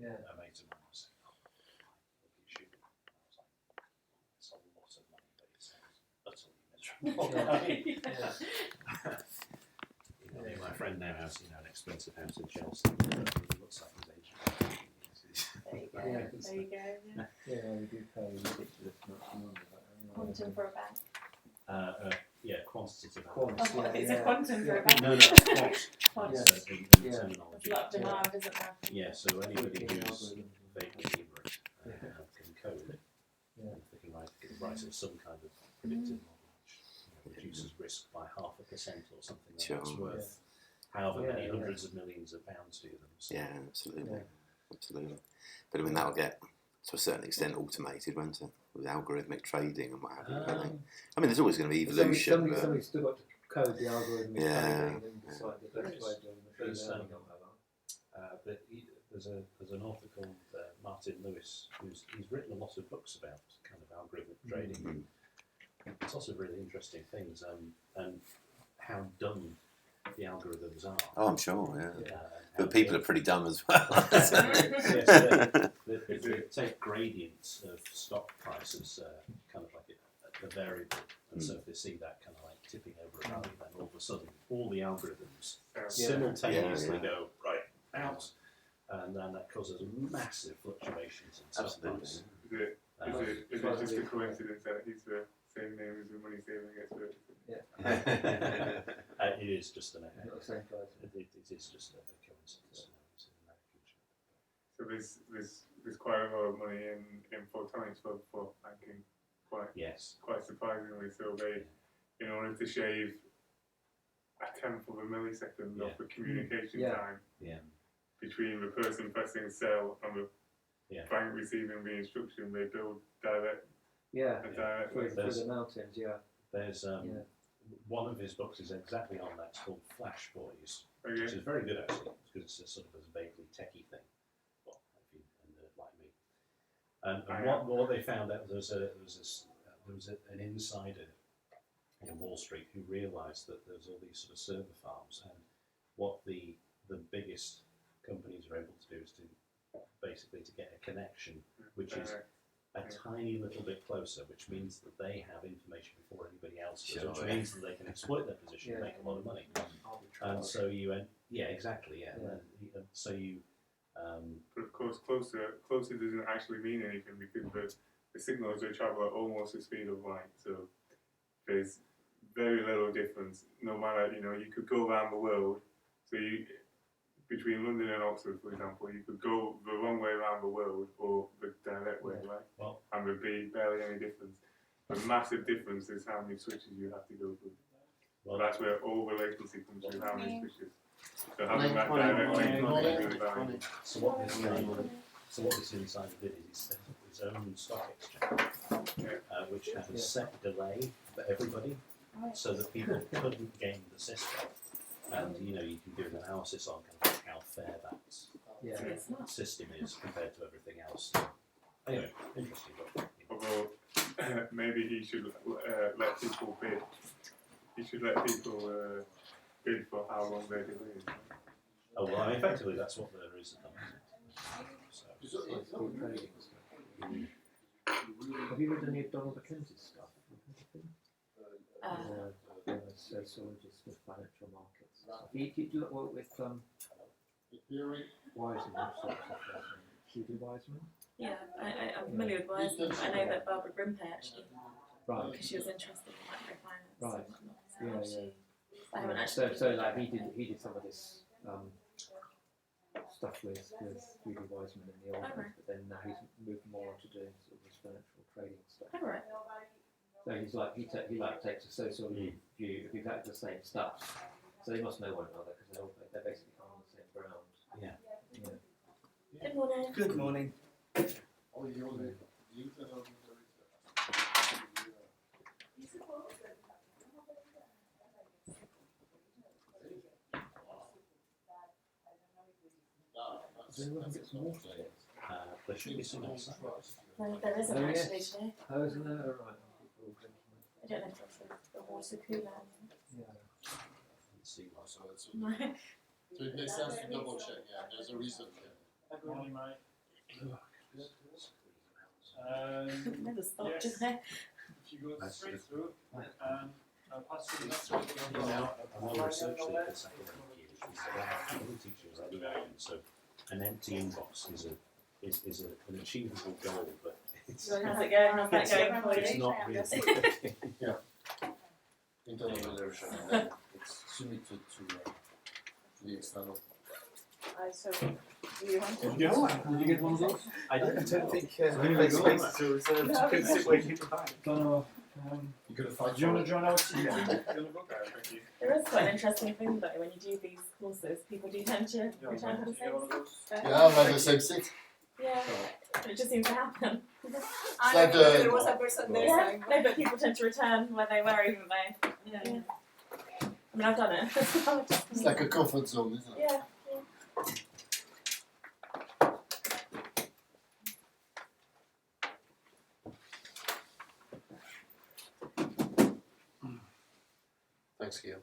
a mate of mine was saying, "Oh, look, you should." I was like, "It's a lot of money, but it sounds utterly miserable." I mean, my friend now has an expensive house in Chelsea. It looks like his age. There you go. There you go. Yeah, we do pay ridiculous amounts of money. Quantum for a bank. Quantitative. It's a quantum for a bank. No, quant. In terminology. There's a lot of demand, isn't there? Yeah, so anybody who's vaguely ignorant can code. If they can write some kind of predictive model which reduces risk by 0.5% or something that's worth however many hundreds of millions of pounds to them. So. Yeah, absolutely. But I mean, that'll get to a certain extent automated, won't it? With algorithmic trading and what have you. I mean, there's always going to be evolution. Somebody's still got to code the algorithmic trading and decide the best way of doing machine learning or whatever. There's an author called Martin Lewis he's written a lot of books about kind of algorithmic trading. It's also really interesting things and how dumb the algorithms are. Oh, I'm sure, but people are pretty dumb as well. They take gradients of stock prices kind of like a variable, and so if they see that kind of like tipping over a value, then all of a sudden all the algorithms simultaneously go right out, and then that causes massive fluctuations in stock price. Is it just a coincidence that he's the same name as the money saving expert? It is just an it is just a coincidence. So there's quite a lot of money in photonics for banking, quite surprisingly. So they, in order to shave a tenth of a millisecond of the communication time between the person pressing sell and the bank receiving the instruction, they build direct. Through the mountains. There's one of his books is exactly on that. It's called Flash Boys, which is very good actually, because it's a sort of a vaguely techie thing. Well, if you like me. And what they found out there was an insider in Wall Street who realised that there's all these sort of server farms, and what the biggest companies are able to do is to basically to get a connection, which is a tiny little bit closer, which means that they have information before anybody else does, which means that they can exploit their position and make a lot of money. And so you, exactly. And so you. But of course, closer doesn't actually mean anything because the signals they travel at almost the speed of light. So there's very little difference. No matter you could go around the world. So between London and Oxford, for example, you could go the wrong way around the world or the direct way, right? And there'd be barely any difference. The massive difference is how many switches you have to go through. Well, that's where all the latency comes through, how many switches. So having that direct link is really valuable. So what this inside did is he set up his own stock exchange, which had a set delay for everybody, so that people couldn't game the system. And you can do an analysis on kind of how fair that system is compared to everything else. Anyway, interesting book. Although maybe he should let people bid. He should let people bid for how long they're delayed. Oh well, effectively that's what there is at the moment. Have you read any of Donald Mackenzie's stuff? Sociologist of financial markets. Do you work with Wiseman, Judy Wiseman? Yeah, I'm familiar with Wiseman. I know that Barbara Grimpe actually, because she was interested in microfinance and whatnot. So I haven't actually. So like he did some of this stuff with Judy Wiseman in the old days, but then now he's moved more to doing sort of this financial trading stuff. Oh, right. So he's like he takes a sociology view of exactly the same stuff. So they must know one another because they're basically on the same ground. Good morning. Good morning. Does anyone get some water? There should be some outside. No, there isn't actually today. Oh, isn't there? All right. I don't know if it's the water cooler. See what's No. So it makes sense to double check, there's a reason. Good morning, mate. Never stopped, yes. did they? If you go That's straight good. through, I'll pass through the next I'm one. now research lead for secondary year, which means that I have teachers anyway, and so an empty inbox is an achievable goal, but it's How's it going? How's that going for it's you? not really. Internal evaluation, and then it's submitted to the external. So, do you want to? Did you get one of those? I don't think Face spaces are reserved No, to sit where you provide. Don't know. You could have found Do you want to join our team? Yeah. Thank you. There is quite an interesting thing though, when you do these courses, people do tend to return to the same seat. Yeah, I'm at the same seat. Yeah, it just seems to happen. I like the- there was a person there Yeah, saying, no, but people tend to return where they were, even though. yeah. Yeah. I mean, I've done it. It's like a comfort zone, isn't it? Yeah. Thanks, Gail.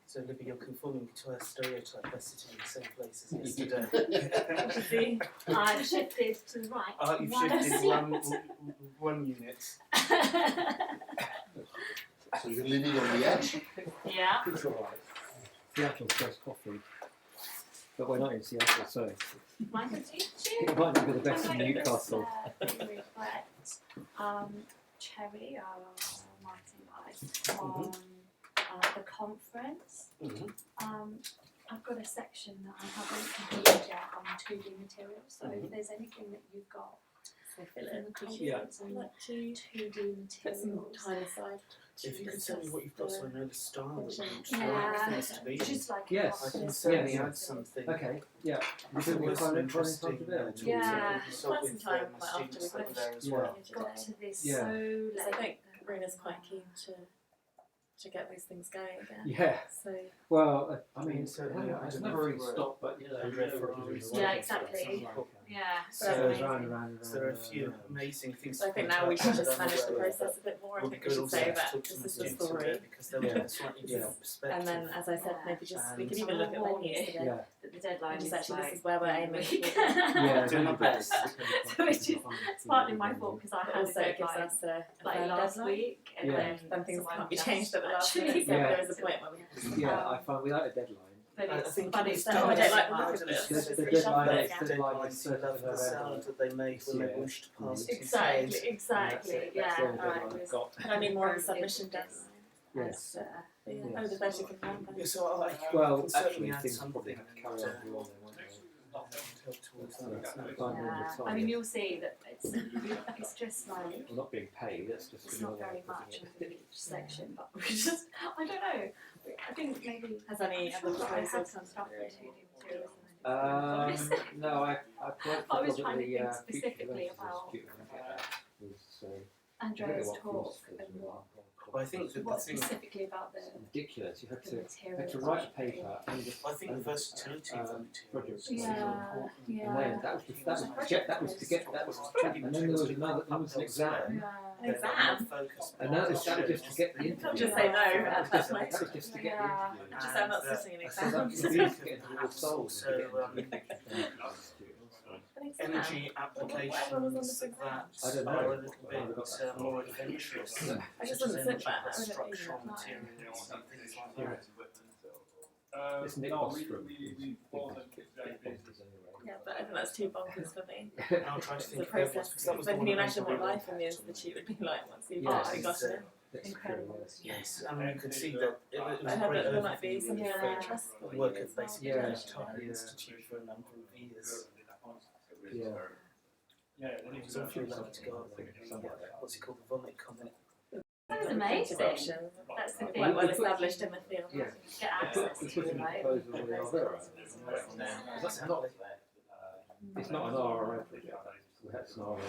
So, Libby, you're conforming to a stereotype by sitting in the same place as yesterday. See? I've shifted to the right. You've One shifted seat. one unit. So you're living on the edge? Yeah. It's alright. Seattle's best coffee. But we're not in Seattle, so Mine can teach it might not be the best in Newcastle. Cherry, Martin guys, on the conference. I've got a section that I haven't completed yet on 2D materials, so if there's anything that you've got Fill in the it. conference and Like to 2D put some materials. time aside. If you could tell me what you've got so I know the style that you want Yeah, things to be. just like Yes. I can this certainly Yes. add something. Okay, yeah. I think we're there's some interesting to do. tools Yeah. that we consult Find some with time, my like, students after that we were there as Yeah. well. got to this Yeah. so I late. think Rena's quite keen to get these things going again. Yeah. So Well, I mean, mean, certainly, I it's don't never know if really you were stopped, but you know, a referee. Yeah, exactly. Yeah. So That's it goes amazing. round and round and round. So there are a and few round. amazing things. I think now we can just manage the process a bit more. I think we should say that this is the story. because they'll get a slightly different perspective. And then, as I said, maybe just we could even look at venues together. Yeah. But the deadline And is just actually, like this is where we're aiming. Yeah, Doing my maybe best. that's- So it's just- it's partly my fault because I But had a also it gives deadline us a like fair last deadline. week, and Yeah. Then things so I'm can't be just changed at the last actually minute. So Yeah. there is a point where we have to. Yeah, I find without a deadline. But I it's think but it it's is done. I don't like the hard look of to this. set It's The just deadline reshuffle is it. deadlines to love the November. sound that they made when they Yeah. pushed past Exactly, 2 exactly. That's Yeah. the only deadline I've got. I mean, more of a submission deadline. Yes. Yeah. Yes. Oh, the 30th of November. Yeah, so I Well, can certainly actually, add things something probably have to carry on to for all they want. help towards So that. that's No, fine all Yeah. the I time. mean, you'll see that it's just like We're not being paid, that's just it's another not very way of much putting of it. each section, but we just I don't know. I think maybe Has any I'm other sure that I had proposals some come stuff through? for 2D materials. And I just No, I applied I for was trying to probably think future specifically events about, institute and I get that. Was, Andrea's what talk philosophers and were what, But I think that the what thing, specifically about the ridiculous. You had to materials. write a paper and I think the versatility of the materials projects. is really Yeah, important. And yeah. then that was just that was to get and then there was another there was an exam. An exam? And that was just to get the You interview. can't just say no at that point. That was just to get the Yeah. interview. Just say I'm not sitting an I said exam. that's the reason to get into the soul to get into the An exam. Energy applications that I don't know. are a little I haven't got bit that far. more adventurous, I just such as wouldn't sit energy back. but I wouldn't structural even materials and things like Yeah. that. It's Nick No, Bostrom. we bought them Anyway. Yeah, but I think that's too bonkers for me. And I'll try to It's the think of what process. because that was the Then one can you that imagine made what a real life in the impact on me. institute would be like once you've Yes. actually got it? That's Incredible. true, Yes, I mean you could see that it was I a hope great it might be overview something of of interest for you. work as of well. basically Yeah. the Type Institute for a number of years. Yeah. It's awfully lucky to go. I think what's it called, the vomit comment. That's amazing. That's the Quite thing. well established in the field. Yeah. Get access It's to put in the right? proposal with Alvera. It's not an RRO project. It's an RRO.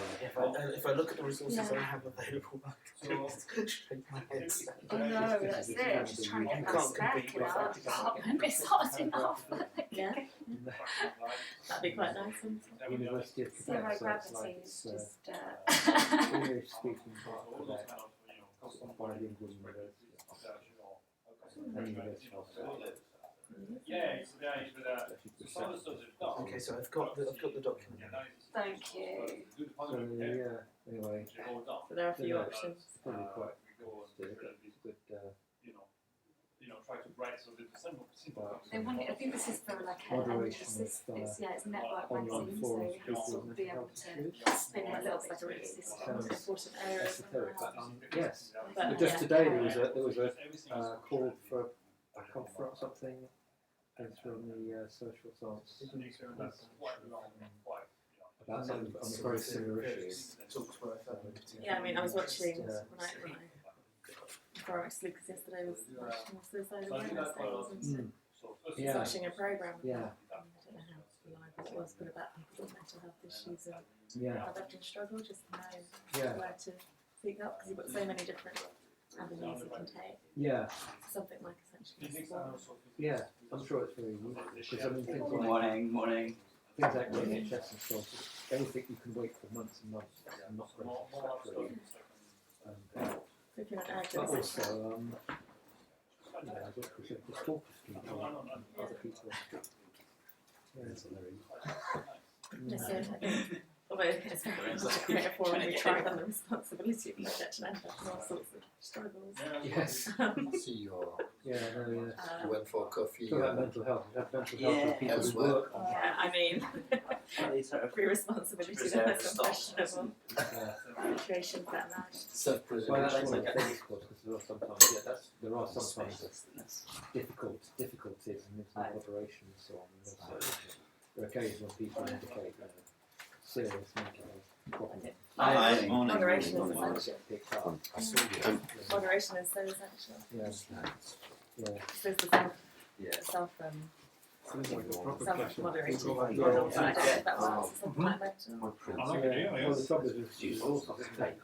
If I look at the resources I have available, shake my head. Oh no, that's it. I'm just trying to get that spec in our department. It's hot enough. Yeah. That'd be quite nice. Wouldn't it? University of Zero Quebec, so it's gravity like is it's just. English speaking part of Quebec, bilingual university. And University of Australia. Okay, so I've got the document. Thank you. So yeah, anyway, So there are a few Yeah. options. it's probably quite good. They want it, I think this is for like a Moderation system. of, It's it's network online magazine, so forums, you have to people be able with to spin it a little bit Like a like really a system. Sounds important area. esoteric, but yes. But But just yeah. today there was a call for a conference something from the social science about something on a very similar issue. Yeah, I mean, I was watching Yeah. before I went to sleep because yesterday was National Suicide Awareness Day, wasn't it? Mm. I was Yeah. watching a programme. Yeah. I don't know how live it was, but about people with mental health issues and Yeah, how they often struggle just to know yeah, where to seek help because you've got so many different avenues you can take. yeah, Something like essentially support. yeah. I'm sure it's very useful because I mean things like Morning. things like the NHS and stuff. Anything you can wait for months and months and not very satisfactory. So if you're an But urgent also, you know, as what we said, the talk to people, other people. Yeah, it's Just I think, although it's very much a creative forum, we try on the responsibility of research and empathy and all sorts of struggles. yes. See your. Yeah, no, yeah. You went for coffee. Talk about mental health. You have mental health Yeah, with people who elsewhere. work on Yeah, I mean, every responsibility Preserve there are the some stock. questionable yeah. situations that emerge. Well, Self-preservation. that's one of the things, of course, because there are sometimes, there are sometimes difficulties in mental moderation and so on. And also, there are occasions when people indicate serious mental health problems. Moderation is Might essential. get picked up. Moderation is so essential. Yes. Yeah. There's the self self-moderating model, but I don't know if that works for something like mental. Well, the trouble is with resources, isn't it?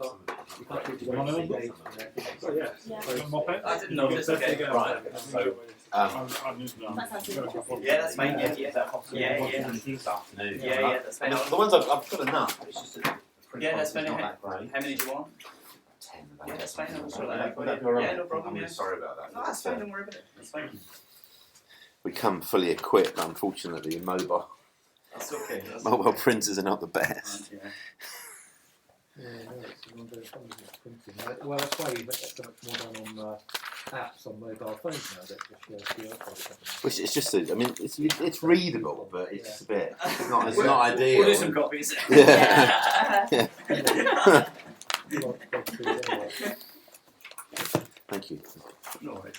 You can't keep them engaged in it. Oh yeah. Yeah. I didn't know this. Okay, right. So, That sounds really yeah, that's fine. Yeah. This afternoon. Yeah, that's fine. The ones I've got enough. It's just that the Yeah, that's fine. not How that great. many do you want? 10 Yeah, that's fine. I'll sort Yeah, that out for you. that'd be all right. Yeah, no problem. I'm really Yeah. sorry about that. No, that's fine. Don't worry about it. That's fine. We come fully equipped, but unfortunately, mobile mobile printers are not the best. Yeah. Yeah, no, it's an ongoing problem with printing. Well, that's why you get so much more done on apps on mobile phones now that just QR codes. Which is just, I mean, it's readable, but it's just a bit. It's not ideal. We'll do some copies. Yeah. Yeah. Thank you. No worries.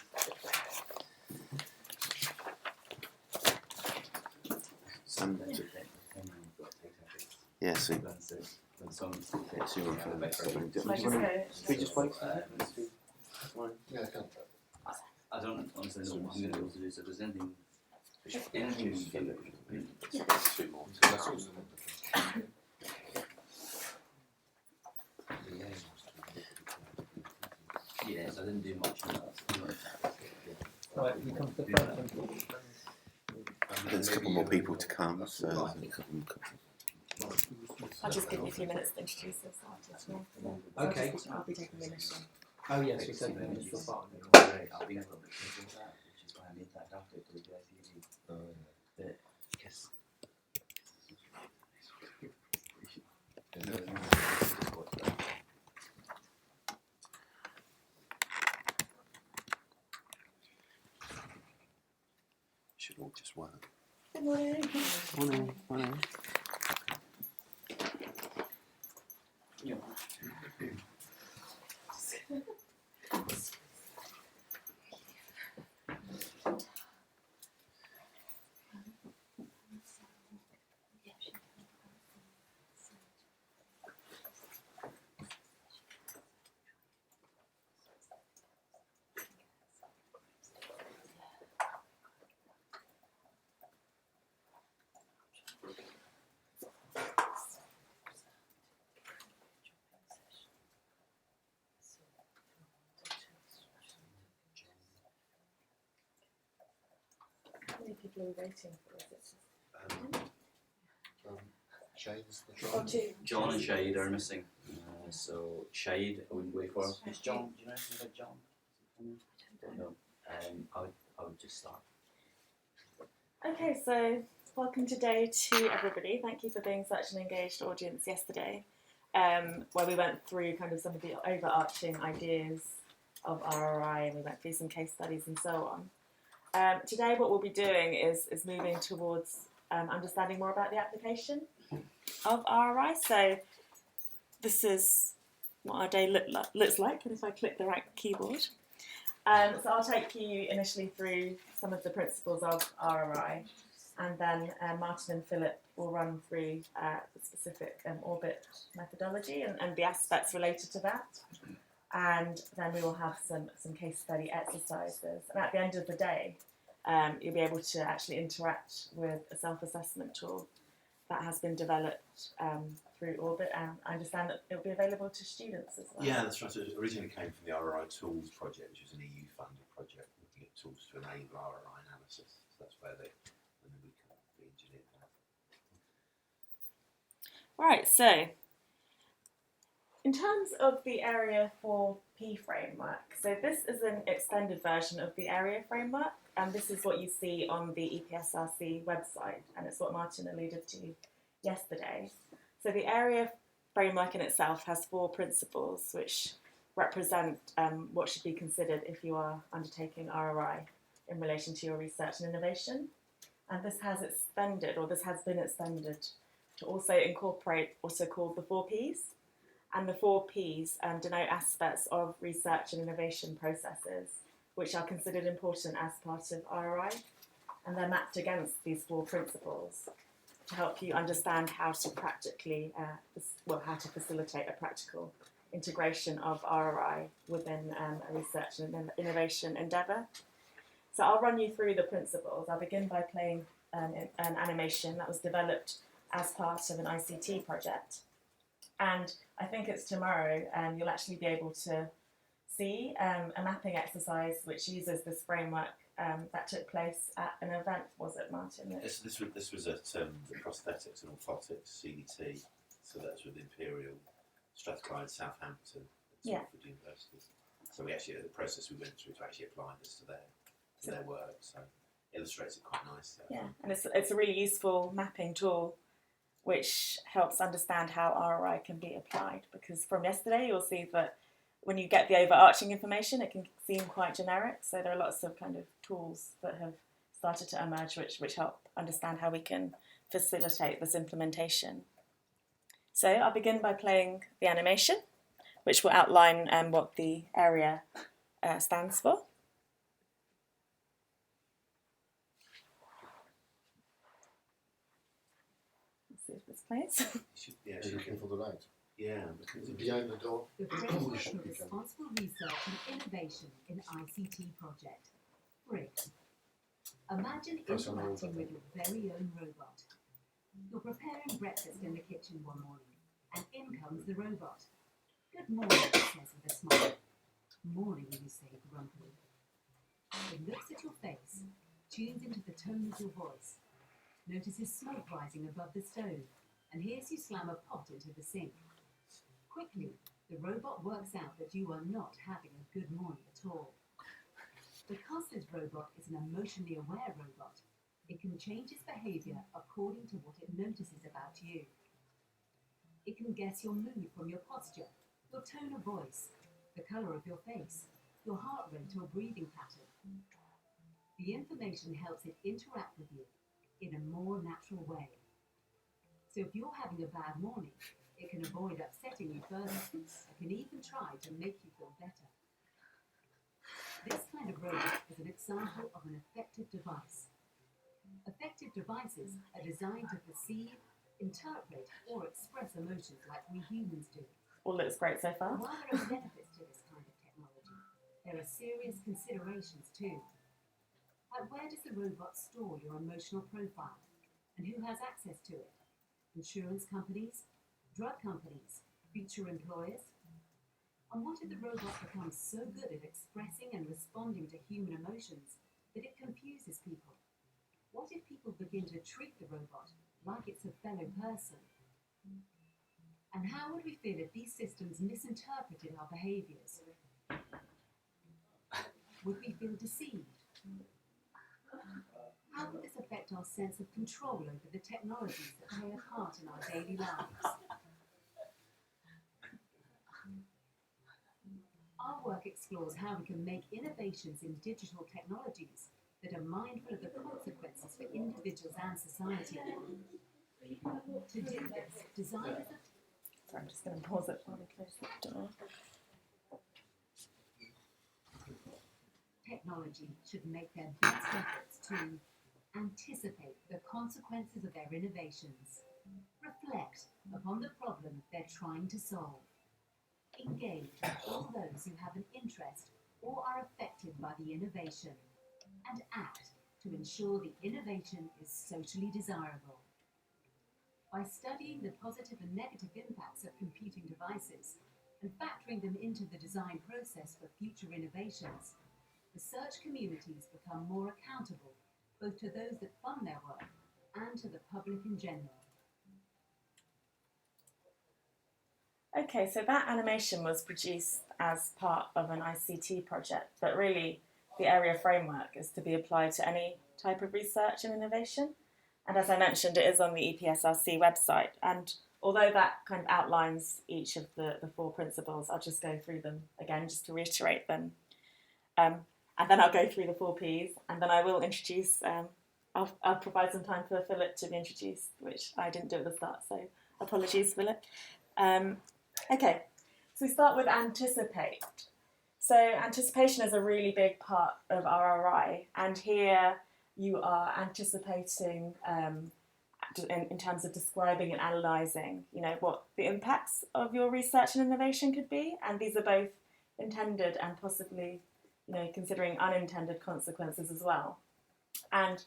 Yeah, so. So I just go. We just wait. Yeah, I can't. I don't honestly know what I'm going to be able to do, so if there's anything you can do. Two more. That's also Yes, I didn't do much on that. Right, you come to the front. There's a couple more people to come, so there's a couple. I'll just give you a few minutes to introduce yourself. Okay. I'll be taking the initial. Oh yes, we said that. It's fine. I'll be able to do that, which is why I made that graphic to the guys that kiss. Should all just work. Good morning. Morning. people are waiting for us. It's Shade is the or two. John and Shade are missing. So Shade, I wouldn't wait for. Who's John? Do you know anything about John? Don't know. I would just start. Okay, so welcome today to everybody. Thank you for being such an engaged audience yesterday, where we went through kind of some of the overarching ideas of RRI and we went through some case studies and so on. Today what we'll be doing is moving towards understanding more about the application of RRI. So this is what our day looks like, and if I click the right keyboard. So I'll take you initially through some of the principles of RRI, and then Martin and Philip will run through the specific orbit methodology and the aspects related to that. And then we will have some case study exercises. And at the end of the day, you'll be able to actually interact with a self-assessment tool that has been developed through Orbit, and I understand that it will be available to students as well. Yeah, that's right. So it originally came from the RRI Tools project, which was an EU-funded project looking at tools to enable RRI analysis. So that's where we engineered that. Right, so in terms of the Area 4P framework, so this is an extended version of the Area framework, and this is what you see on the EPSRC website, and it's what Martin alluded to yesterday. So the Area framework in itself has 4 principles which represent what should be considered if you are undertaking RRI in relation to your research and innovation. And this has been extended to also incorporate what's called the 4 Ps. And the 4 Ps denote aspects of research and innovation processes which are considered important as part of RRI, and they're mapped against these 4 principles to help you understand how to practically, how to facilitate a practical integration of RRI within a research and innovation endeavour. So I'll run you through the principles. I'll begin by playing an animation that was developed as part of an ICT project. And I think it's tomorrow you'll actually be able to see a mapping exercise which uses this framework that took place at an event, was it, Martin? This was at the Prosthetics and Orthotics, CDT, so that's with Imperial, Strathclyde, Southampton, at Salford University. So we actually, the process we went through to actually apply this to their work, so it illustrates it quite nicely. Yeah, and it's a really useful mapping tool which helps understand how RRI can be applied, because from yesterday you'll see that when you get the overarching information, it can seem quite generic. So there are lots of kind of tools that have started to emerge which help understand how we can facilitate this implementation. So I'll begin by playing the animation, which will outline what the area stands for. Let's see if this plays. Are you looking for the light? Yeah. Behind the door. The Framework for Responsible Research and Innovation in ICT project. BRIC. Imagine interacting with your very own robot. You're preparing breakfast in the kitchen one morning, and in comes the robot. Good morning, it says with a smile. Morning, you say grumpily. It looks at your face, tunes into the tone of your voice, notices smoke rising above the stove, and hears you slam a pot into the sink. Quickly, the robot works out that you are not having a good morning at all. Because this robot is an emotionally aware robot, it can change its behaviour according to what it notices about you. It can guess your mood from your posture, your tone of voice, the colour of your face, your heart rate or breathing pattern. The information helps it interact with you in a more natural way. So if you're having a bad morning, it can avoid upsetting you further. It can even try to make you feel better. This kind of robot is an example of an affective device. Affective devices are designed to perceive, interpret, or express emotions like we humans do. All looks great so far. While there are benefits to this kind of technology, there are serious considerations too. Like, where does the robot store your emotional profile? And who has access to it? Insurance companies? Drug companies? Future employers? And what if the robot becomes so good at expressing and responding to human emotions that it confuses people? What if people begin to treat the robot like it's a fellow person? And how would we feel if these systems misinterpreted our behaviours? Would we feel deceived? How would this affect our sense of control over the technologies that play a part in our daily lives? Our work explores how we can make innovations in digital technologies that are mindful of the consequences for individuals and society. To do this, designers have... Sorry, I'm just going to pause it while we close the door. Technology should make their best efforts to anticipate the consequences of their innovations, reflect upon the problem they're trying to solve, engage with all those who have an interest or are affected by the innovation, and act to ensure the innovation is socially desirable. By studying the positive and negative impacts of computing devices and factoring them into the design process for future innovations, research communities become more accountable both to those that fund their work and to the public in general. Okay, so that animation was produced as part of an ICT project, but really the area framework is to be applied to any type of research and innovation. And as I mentioned, it is on the EPSRC website. And although that kind of outlines each of the 4 principles, I'll just go through them again just to reiterate them. And then I'll go through the 4 Ps, and then I will introduce, I'll provide some time for Philip to be introduced, which I didn't do at the start, so apologies, Philip. Okay, so we start with anticipate. So anticipation is a really big part of RRI, and here you are anticipating in terms of describing and analysing, what the impacts of your research and innovation could be, and these are both intended and possibly, considering unintended consequences as well. And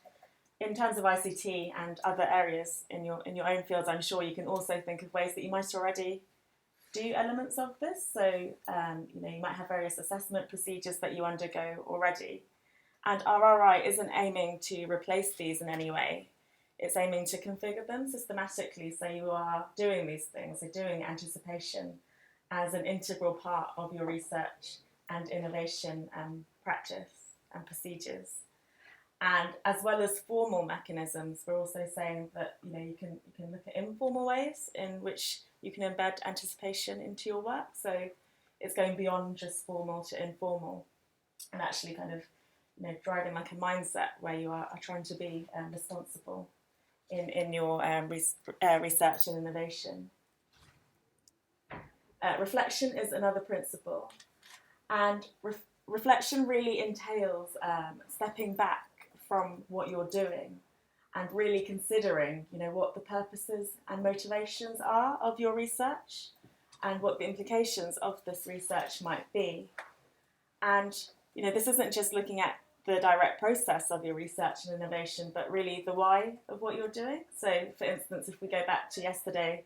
in terms of ICT and other areas in your own fields, I'm sure you can also think of ways that you might already do elements of this. So, you might have various assessment procedures that you undergo already. And RRI isn't aiming to replace these in any way. It's aiming to configure them systematically so you are doing these things, so doing anticipation as an integral part of your research and innovation practice and procedures. And as well as formal mechanisms, we're also saying that you can look at informal ways in which you can embed anticipation into your work. So it's going beyond just formal to informal, and actually kind of driving like a mindset where you are trying to be responsible in your research and innovation. Reflection is another principle, and reflection really entails stepping back from what you're doing and really considering, what the purposes and motivations are of your research and what the implications of this research might be. And, this isn't just looking at the direct process of your research and innovation, but really the why of what you're doing. So, for instance, if we go back to yesterday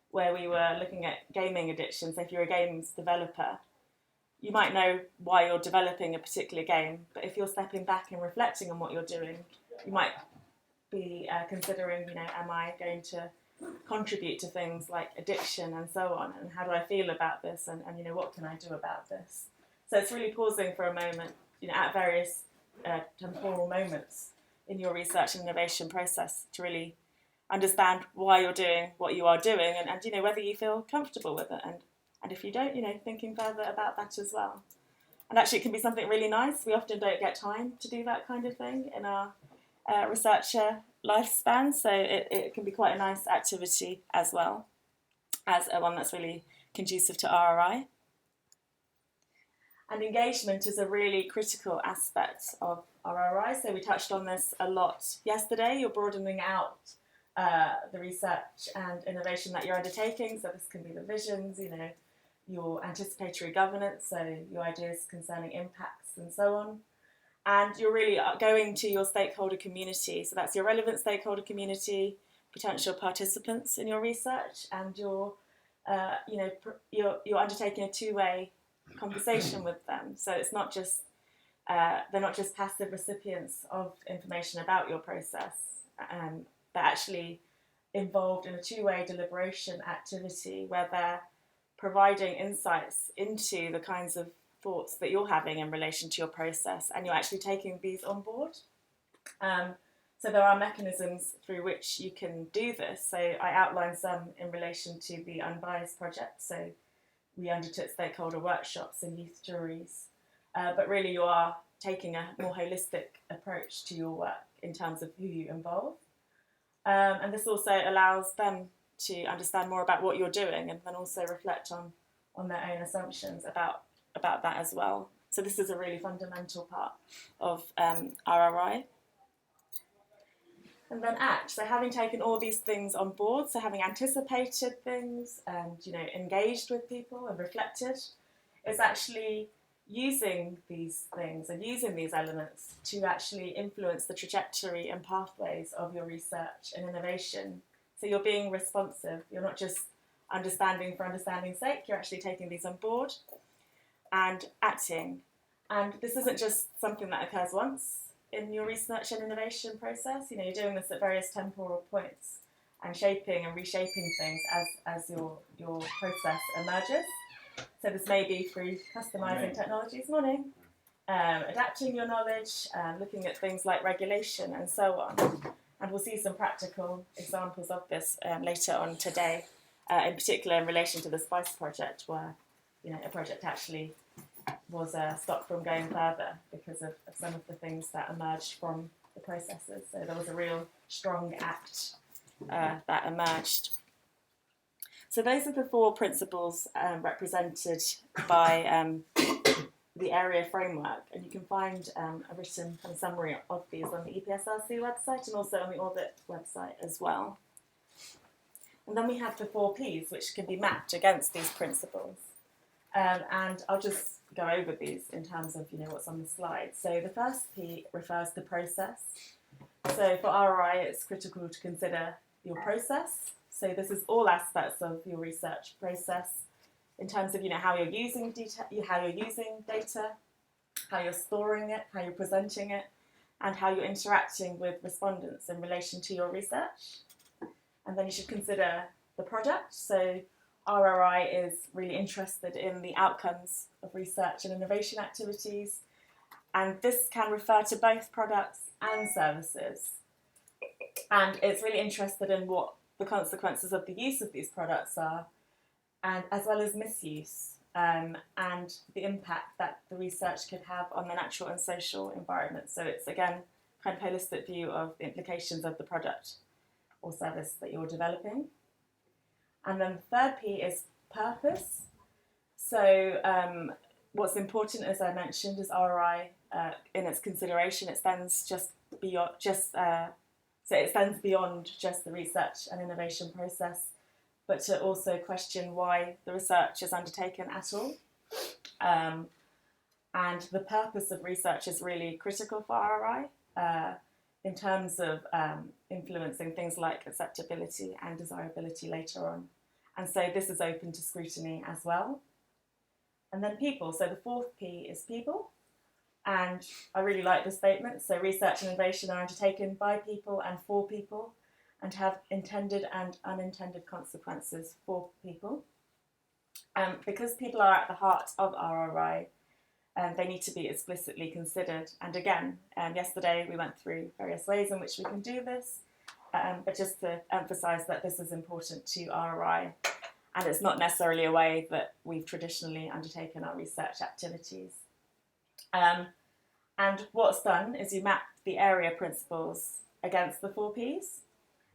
where we were looking at gaming addiction, so if you're a games developer, you might know why you're developing a particular game, but if you're stepping back and reflecting on what you're doing, you might be considering, am I going to contribute to things like addiction and so on, and how do I feel about this, and what can I do about this? So it's really pausing for a moment, at various temporal moments in your research and innovation process to really understand why you're doing what you are doing, and whether you feel comfortable with it, and if you don't, thinking further about that as well. And actually it can be something really nice. We often don't get time to do that kind of thing in our researcher lifespan, so it can be quite a nice activity as well as one that's really conducive to RRI. And engagement is a really critical aspect of RRI, so we touched on this a lot yesterday. You're broadening out the research and innovation that you're undertaking, so this can be the visions, your anticipatory governance, so your ideas concerning impacts and so on. And you're really going to your stakeholder community, so that's your relevant stakeholder community, potential participants in your research, and you're undertaking a two-way conversation with them. So it's not just they're not just passive recipients of information about your process, they're actually involved in a two-way deliberation activity where they're providing insights into the kinds of thoughts that you're having in relation to your process, and you're actually taking these on board. So there are mechanisms through which you can do this. So I outlined some in relation to the Unbiased project. So we undertook stakeholder workshops and youth juries, but really you are taking a more holistic approach to your work in terms of who you involve. And this also allows them to understand more about what you're doing and then also reflect on their own assumptions about that as well. So this is a really fundamental part of RRI. And then ACT, so having taken all these things on board, so having anticipated things and engaged with people and reflected, it's actually using these things and using these elements to actually influence the trajectory and pathways of your research and innovation. So you're being responsive, you're not just understanding for understanding's sake, you're actually taking these on board and acting. And this isn't just something that occurs once in your research and innovation process. You're doing this at various temporal points and shaping and reshaping things as your process emerges. So this may be through customising technologies, adapting your knowledge, looking at things like regulation and so on. And we'll see some practical examples of this later on today, in particular in relation to the SPICE project, where a project actually was stopped from going further because of some of the things that emerged from the processes. So there was a real strong act that emerged. So those are the 4 principles represented by the area framework, and you can find a written kind of summary of these on the EPSRC website and also on the audit website as well. And then we have the 4 Ps, which can be mapped against these principles. And I'll just go over these in terms of what's on the slide. So the first P refers to process. So for RRI, it's critical to consider your process. So this is all aspects of your research process in terms of how you're using data, how you're storing it, how you're presenting it, and how you're interacting with respondents in relation to your research. And then you should consider the product. So RRI is really interested in the outcomes of research and innovation activities, and this can refer to both products and services. And it's really interested in what the consequences of the use of these products are, and as well as misuse, and the impact that the research could have on the natural and social environment. So it's again kind of holistic view of the implications of the product or service that you're developing. And then the third P is purpose. So what's important, as I mentioned, is RRI in its consideration. It extends beyond just the research and innovation process, but to also question why the research is undertaken at all. And the purpose of research is really critical for RRI in terms of influencing things like acceptability and desirability later on. And so this is open to scrutiny as well. And then people. So the 4th P is people. And I really like this statement. So research and innovation are undertaken by people and for people and have intended and unintended consequences for people. Because people are at the heart of RRI, they need to be explicitly considered. And again, yesterday we went through various ways in which we can do this, but just to emphasise that this is important to RRI, and it's not necessarily a way that we've traditionally undertaken our research activities. And what's done is you map the area principles against the 4 Ps,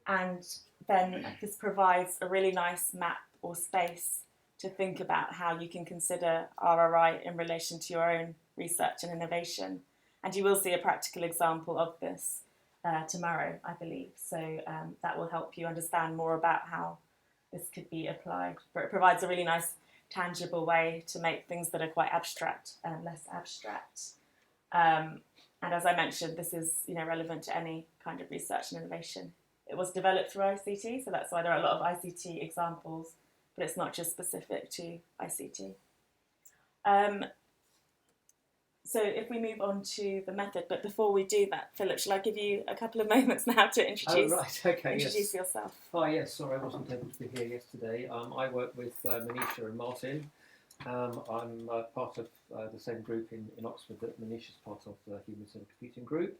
and then this provides a really nice map or space to think about how you can consider RRI in relation to your own research and innovation. And you will see a practical example of this tomorrow, I believe. So that will help you understand more about how this could be applied. But it provides a really nice, tangible way to make things that are quite abstract less abstract. And as I mentioned, this is relevant to any kind of research and innovation. It was developed through ICT, so that's why there are a lot of ICT examples, but it's not just specific to ICT. So if we move on to the method, but before we do that, Philip, shall I give you a couple of moments now to introduce, introduce yourself? Hi, yes, sorry I wasn't able to be here yesterday. I work with Manisha and Martin. I'm part of the same group in Oxford that Manisha's part of, the Human Centred Computing Group.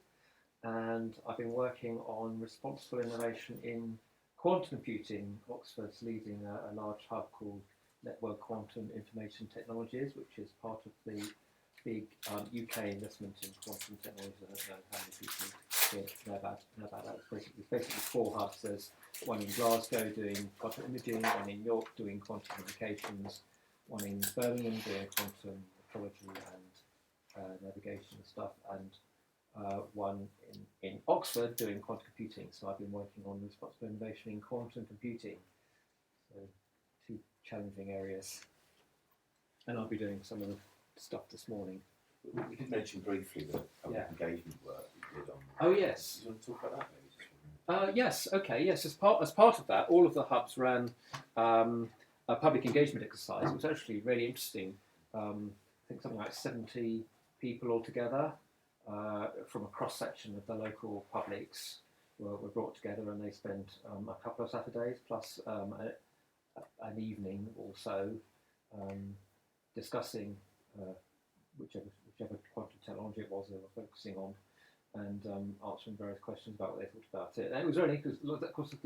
And I've been working on responsible innovation in quantum computing. Oxford's leading a large hub called Network Quantum Information Technologies, which is part of the big UK investment in quantum technology. I don't know how many people here know about that. It's basically 4 hubs. There's one in Glasgow doing quantum imaging, one in York doing quantum communications, one in Birmingham doing quantum ecology and navigation and stuff, and one in Oxford doing quantum computing. So I've been working on responsible innovation in quantum computing. So 2 challenging areas. And I'll be doing some of the stuff this morning. We did mention briefly the public engagement work you did on. Oh yes. Do you want to talk about that maybe? Yes. Okay. Yes. As part of that, all of the hubs ran a public engagement exercise. It was actually really interesting. I think something like 70 people altogether from a cross section of the local publics were brought together, and they spent a couple of Saturdays plus an evening also discussing whichever quantum technology it was they were focusing on, and answering various questions about what they thought about it. And it was really because, of course, a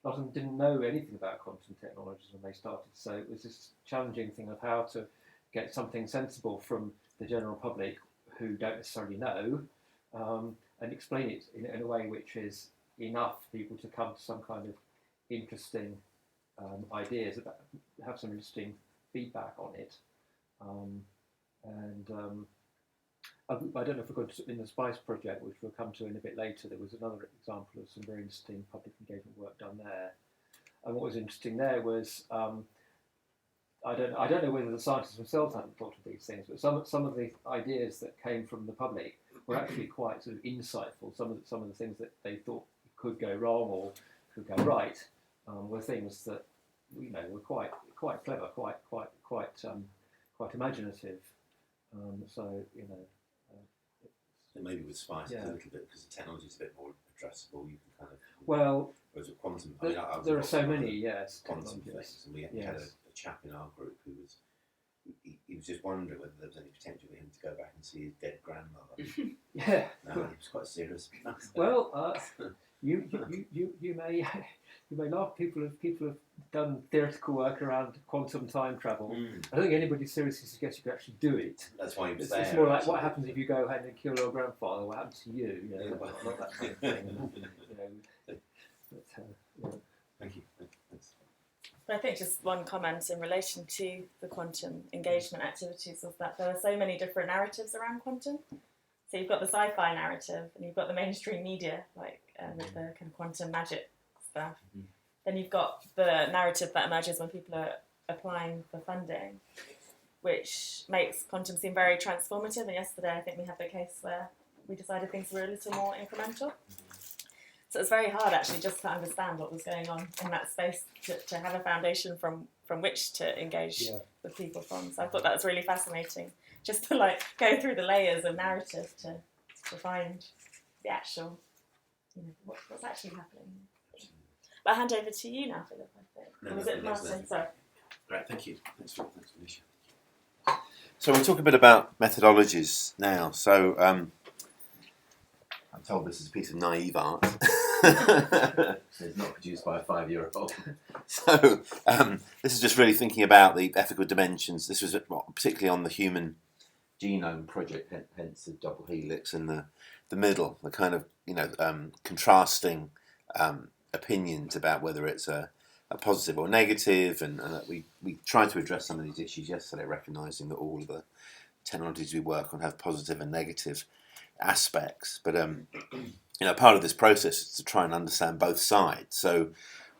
lot of them didn't know anything about quantum technologies when they started, so it was this challenging thing of how to get something sensible from the general public who don't necessarily know, and explain it in a way which is enough for people to come to some kind of interesting ideas, about, have some interesting feedback on it. I don't know if we're going to, in the SPICE project, which we'll come to in a bit later, there was another example of some very interesting public engagement work done there. And what was interesting there was, I don't know whether the scientists themselves hadn't thought of these things, but some of the ideas that came from the public were actually quite sort of insightful. Some of the things that they thought could go wrong or could go right were things that were quite clever, quite imaginative. So maybe with SPICE a little bit, because the technology is a bit more addressable. You can kind of whereas with quantum, there are so many quantum things, and we had a chap in our group who was he was just wondering whether there was any potential for him to go back and see his dead grandmother. Yeah, no, he was quite serious. Well, you may laugh. People have done theoretical work around quantum time travel. I don't think anybody seriously suggests you could actually do it. That's why he was It's more like what happens if you go ahead and kill your grandfather. What happens to you? Not that kind of thing. Thank you. But I think just one comment in relation to the quantum engagement activities was that there are so many different narratives around quantum. So you've got the sci-fi narrative, and you've got the mainstream media, like with the kind of quantum magic stuff. Then you've got the narrative that emerges when people are applying for funding, which makes quantum seem very transformative. And yesterday, I think we had the case where we decided things were a little more incremental. So it's very hard, actually, just to understand what was going on in that space, to have a foundation from which to engage with people from. So I thought that was really fascinating, just to go through the layers of narrative to find the actual, what's actually happening. But I'll hand over to you now, Philip, I think. No, or was it Martin? Sorry. Great, thank you. Thanks, Felicia. So we'll talk a bit about methodologies now. So I'm told this is a piece of naive art. It's not produced by a 5-year-old. So this is just really thinking about the ethical dimensions. This was particularly on the Human Genome Project, hence the double helix in the middle, the kind of contrasting opinions about whether it's a positive or negative, and we tried to address some of these issues yesterday, recognising that all of the technologies we work on have positive and negative aspects. But part of this process is to try and understand both sides. So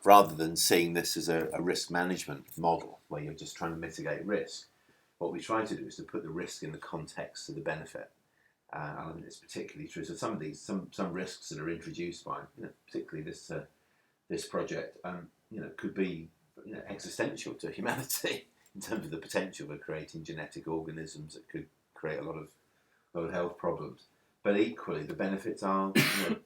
rather than seeing this as a risk management model where you're just trying to mitigate risk, what we try to do is to put the risk in the context of the benefit. And I think it's particularly true. So some of these, some risks that are introduced by, particularly this project, could be existential to humanity in terms of the potential for creating genetic organisms that could create a lot of a lot of health problems. But equally, the benefits are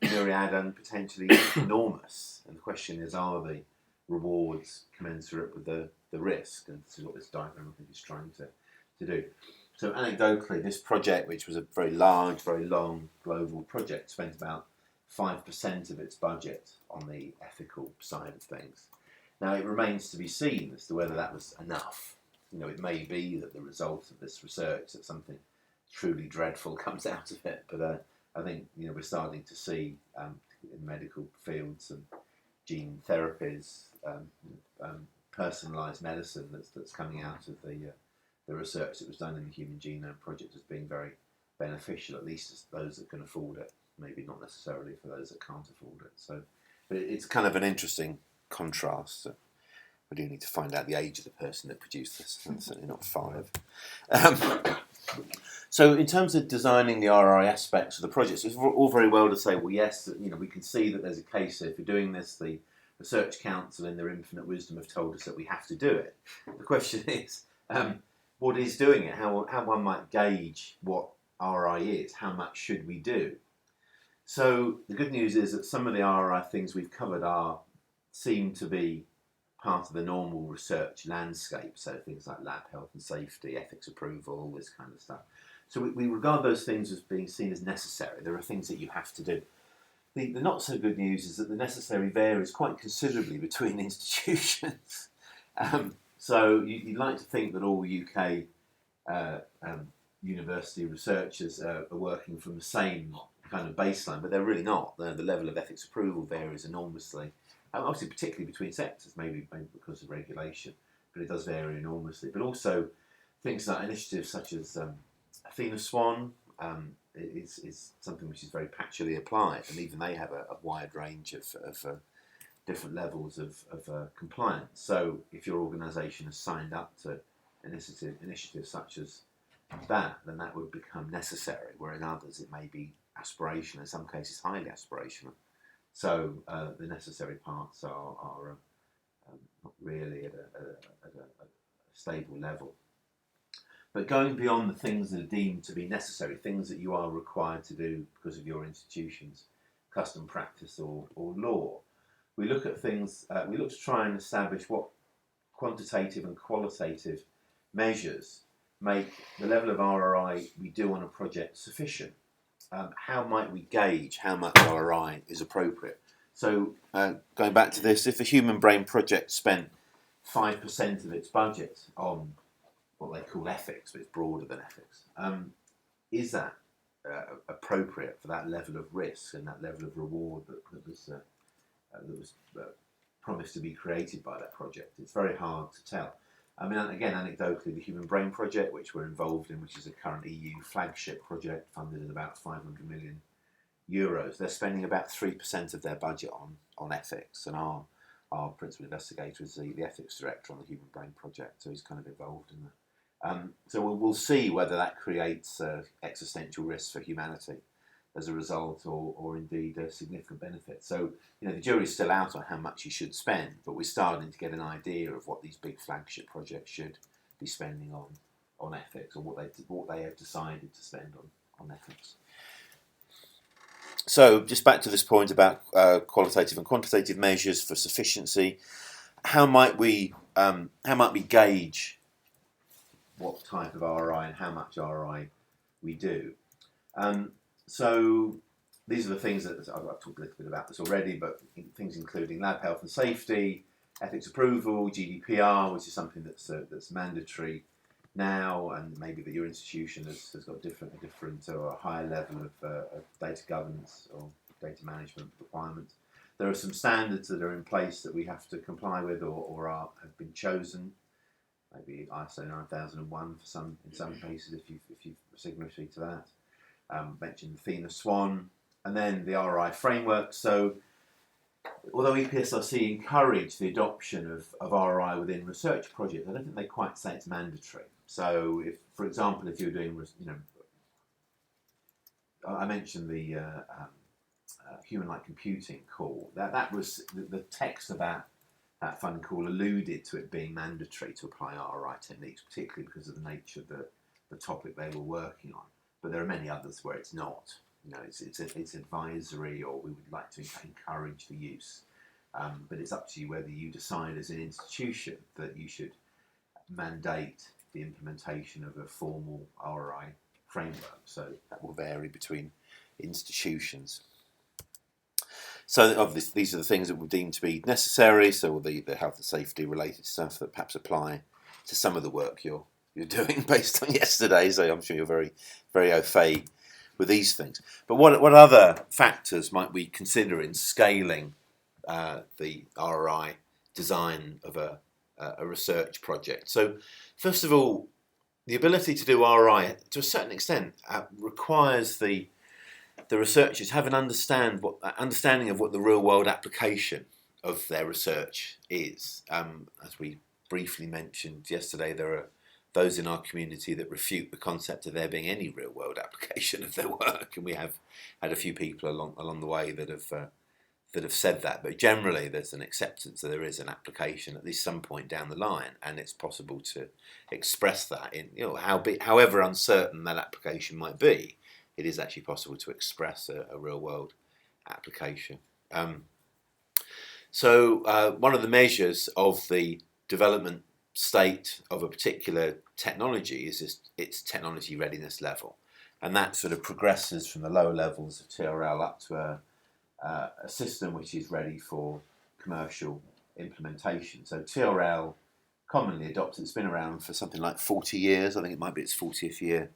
myriad and potentially enormous. And the question is, are the rewards commensurate with the risk? And this is what this diagram, I think, is trying to do. So anecdotally, this project, which was a very large, very long global project, spent about 5% of its budget on the ethical side of things. Now, it remains to be seen as to whether that was enough. It may be that the result of this research, that something truly dreadful comes out of it, but I think we're starting to see in medical fields and gene therapies, personalised medicine that's coming out of the research that was done in the Human Genome Project as being very beneficial, at least to those that can afford it, maybe not necessarily for those that can't afford it. So, but it's kind of an interesting contrast. We do need to find out the age of the person that produced this, and certainly not 5. So in terms of designing the RI aspects of the project, it's all very well to say, well, yes, we can see that there's a case here for doing this. The Research Council, in their infinite wisdom, have told us that we have to do it. The question is, what is doing it? How one might gauge what RI is? How much should we do? So the good news is that some of the RI things we've covered seem to be part of the normal research landscape, so things like lab health and safety, ethics approval, all this kind of stuff. So we regard those things as being seen as necessary. There are things that you have to do. The not so good news is that the necessary varies quite considerably between institutions. So you'd like to think that all UK university researchers are working from the same kind of baseline, but they're really not. The level of ethics approval varies enormously. Obviously, particularly between sectors, maybe because of regulation, but it does vary enormously. But also, things like initiatives such as Athena Swan is something which is very patchily applied, and even they have a wide range of different levels of compliance. So, if your organisation has signed up to initiatives such as that, then that would become necessary, where in others it may be aspirational, in some cases highly aspirational. So the necessary parts are not really at a stable level. But going beyond the things that are deemed to be necessary, things that you are required to do because of your institution's custom practice or law, we look at things, we look to try and establish what quantitative and qualitative measures make the level of ROI we do on a project sufficient. How might we gauge how much ROI is appropriate? So going back to this, if a human brain project spent 5% of its budget on what they call ethics, but it's broader than ethics, is that appropriate for that level of risk and that level of reward that was promised to be created by that project? It's very hard to tell. I mean, again, anecdotally, the Human Brain Project, which we're involved in, which is a current EU flagship project funded at about €500 million, they're spending about 3% of their budget on ethics, and our principal investigator is the ethics director on the Human Brain Project, so he's kind of involved in that. So we'll see whether that creates existential risks for humanity as a result, or indeed a significant benefit. So, the jury's still out on how much you should spend, but we're starting to get an idea of what these big flagship projects should be spending on ethics, or what they have decided to spend on ethics. So, just back to this point about qualitative and quantitative measures for sufficiency, how might we gauge what type of ROI and how much ROI we do? So these are the things that I've talked a little bit about this already, but things including lab health and safety, ethics approval, GDPR, which is something that's mandatory now, and maybe that your institution has got a different or a higher level of data governance or data management requirements. There are some standards that are in place that we have to comply with or have been chosen. Maybe ISO 9001 in some cases if you're signatory to that. Mentioned Athena Swan, and then the RI framework. So, although EPSRC encourage the adoption of RI within research projects, I don't think they quite say it's mandatory. So, if, for example, if you're doing, I mentioned the human-like computing call. That was the text about that funding call alluded to it being mandatory to apply RI techniques, particularly because of the nature of the topic they were working on. but there are many others where it's not. You know, it's advisory, or we would like to encourage the use. But it's up to you whether you decide as an institution that you should mandate the implementation of a formal RI framework. So that will vary between institutions. So obviously these are the things that we deem to be necessary. So the health and safety related stuff that perhaps apply to some of the work you're doing based on yesterday. So I'm sure you're very, very au fait with these things. But what other factors might we consider in scaling the RI design of a research project? So first of all, the ability to do RI to a certain extent requires the researchers have an understanding of what the real world application of their research is. As we briefly mentioned yesterday, there are those in our community that refute the concept of there being any real world application of their work, and we have had a few people along the way that have said that. But generally, there's an acceptance that there is an application at least some point down the line, and it's possible to express that in, you know, however uncertain that application might be. It is actually possible to express a real world application. So one of the measures of the development state of a particular technology is its technology readiness level, and that sort of progresses from the lower levels of TRL up to a system which is ready for commercial implementation. So TRL commonly adopted, it's been around for something like 40 years. I think it might be its 40th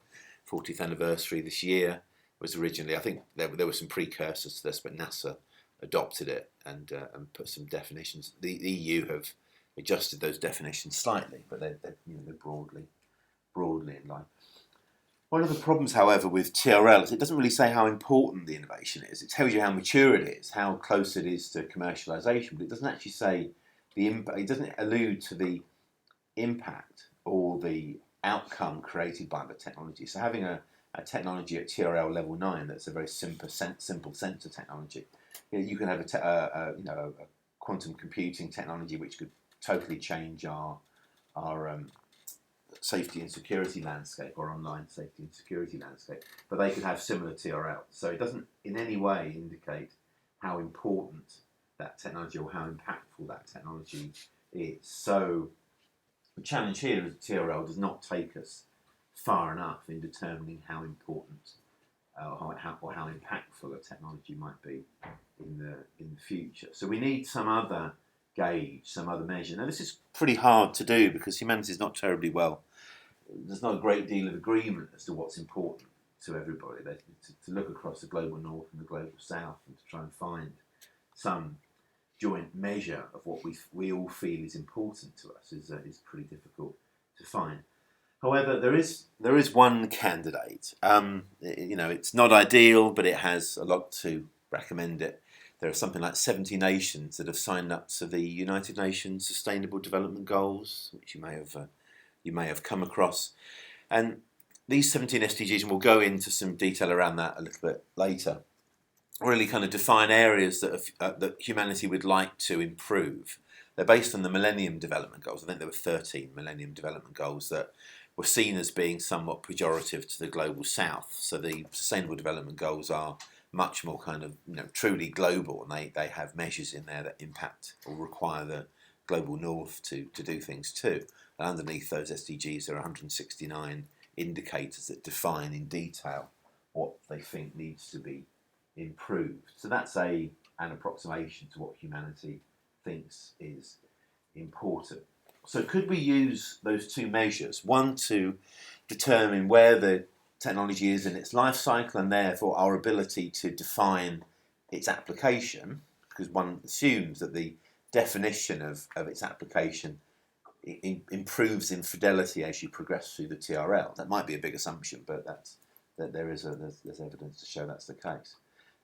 anniversary this year. Was originally, I think there were some precursors to this, but NASA adopted it and put some definitions. The EU have adjusted those definitions slightly, but they're broadly in line. One of the problems, however, with TRL is it doesn't really say how important the innovation is. It tells you how mature it is, how close it is to commercialisation, but it doesn't actually say the impact. It doesn't allude to the impact or the outcome created by the technology. So having a technology at TRL level 9 that's a very simple sensor technology, you can have a quantum computing technology which could totally change our safety and security landscape, or online safety and security landscape, but they could have similar TRL. So it doesn't in any way indicate how important that technology or how impactful that technology is. So the challenge here is that TRL does not take us far enough in determining how important or how impactful a technology might be in the future. So we need some other gauge, some other measure. Now this is pretty hard to do because humanity is not terribly well. There's not a great deal of agreement as to what's important to everybody. To look across the global north and the global south and to try and find some joint measure of what we all feel is important to us is pretty difficult to find. However, there is one candidate. It's not ideal, but it has a lot to recommend it. There are something like 70 nations that have signed up to the United Nations Sustainable Development Goals, which you may have come across. And these 17 SDGs, and we'll go into some detail around that a little bit later, really kind of define areas that humanity would like to improve. They're based on the Millennium Development Goals. I think there were 13 Millennium Development Goals that were seen as being somewhat pejorative to the global south. So the Sustainable Development Goals are much more kind of truly global, and they have measures in there that impact or require the global north to do things too. And underneath those SDGs there are 169 indicators that define in detail what they think needs to be improved. So that's an approximation to what humanity thinks is important. So could we use those two measures, one to determine where the technology is in its life cycle and therefore our ability to define its application, because one assumes that the definition of its application improves in fidelity as you progress through the TRL. That might be a big assumption, but there's evidence to show that's the case.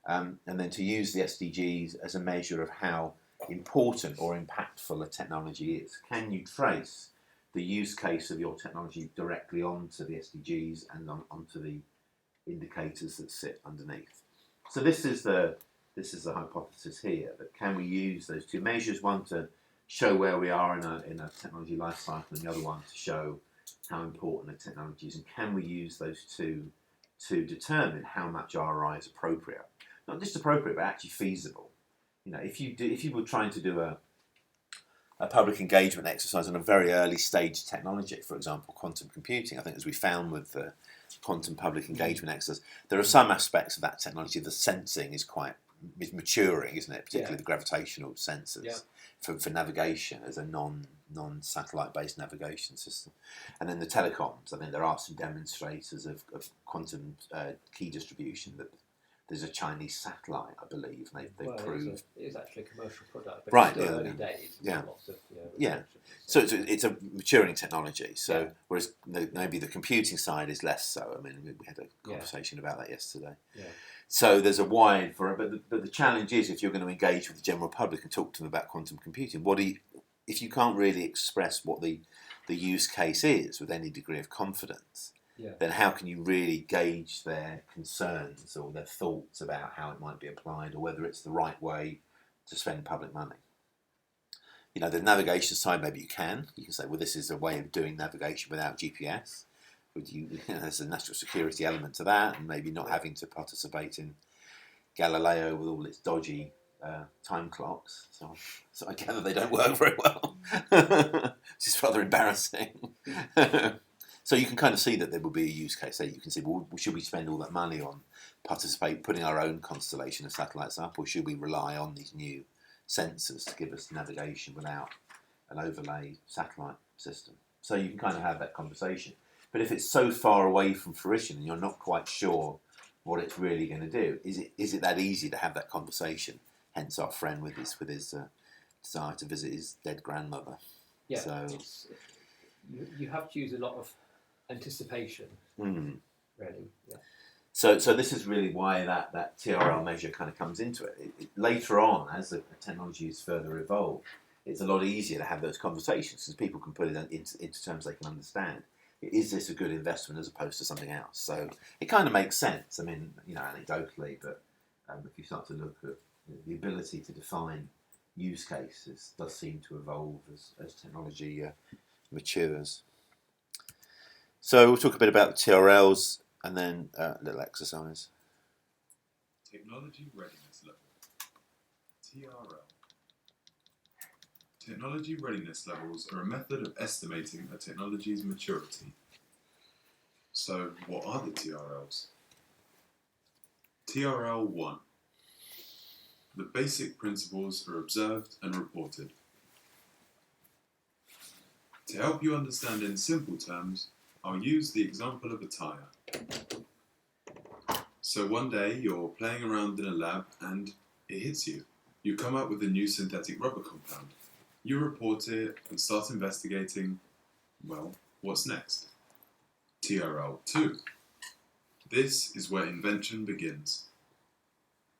And then to use the SDGs as a measure of how important or impactful a technology is. Can you trace the use case of your technology directly onto the SDGs and onto the indicators that sit underneath? So this is the hypothesis here, that can we use those two measures, one to show where we are in a technology life cycle and the other one to show how important the technology is, and can we use those two to determine how much RI is appropriate. Not just appropriate, but actually feasible. You know, if you were trying to do a public engagement exercise on a very early stage technology, for example, quantum computing, I think as we found with the quantum public engagement exercise, there are some aspects of that technology. The sensing is maturing, isn't it? Particularly the gravitational sensors for navigation as a non-satellite based navigation system. And then the telecoms, I think there are some demonstrators of quantum key distribution. That there's a Chinese satellite, I believe, and they've proved. It is actually a commercial product, but right, it's still early days. Lots of, So it's a maturing technology. So whereas maybe the computing side is less so. I mean, we had a conversation about that yesterday. Yeah. So there's a wide but the challenge is, if you're going to engage with the general public and talk to them about quantum computing, if you can't really express what the use case is with any degree of confidence, then how can you really gauge their concerns or their thoughts about how it might be applied, or whether it's the right way to spend public money? You know, the navigation side, maybe you can say, well, this is a way of doing navigation without GPS. There's a national security element to that, and maybe not having to participate in Galileo with all its dodgy time clocks. So I gather they don't work very well, which is rather embarrassing. So you can kind of see that there will be a use case there. You can see, well, should we spend all that money on putting our own constellation of satellites up, or should we rely on these new sensors to give us navigation without an overlay satellite system? So you can kind of have that conversation. But if it's so far away from fruition and you're not quite sure what it's really going to do, is it that easy to have that conversation? Hence our friend with his desire to visit his dead grandmother. Yeah, so you have to use a lot of anticipation, really. Yeah. So this is really why that TRL measure kind of comes into it. Later on, as the technology is further evolved, it's a lot easier to have those conversations because people can put it into terms they can understand. Is this a good investment as opposed to something else? So it kind of makes sense. I mean, anecdotally, but if you start to look at the ability to define use cases, does seem to evolve as technology matures. So we'll talk a bit about the TRLs and then a little exercise. Technology readiness level, TRL. Technology readiness levels are a method of estimating a technology's maturity. So, what are the TRLs? TRL 1. The basic principles are observed and reported. To help you understand in simple terms, I'll use the example of a tyre. So one day you're playing around in a lab and it hits you. You come up with a new synthetic rubber compound. You report it and start investigating. Well, what's next? TRL 2. This is where invention begins.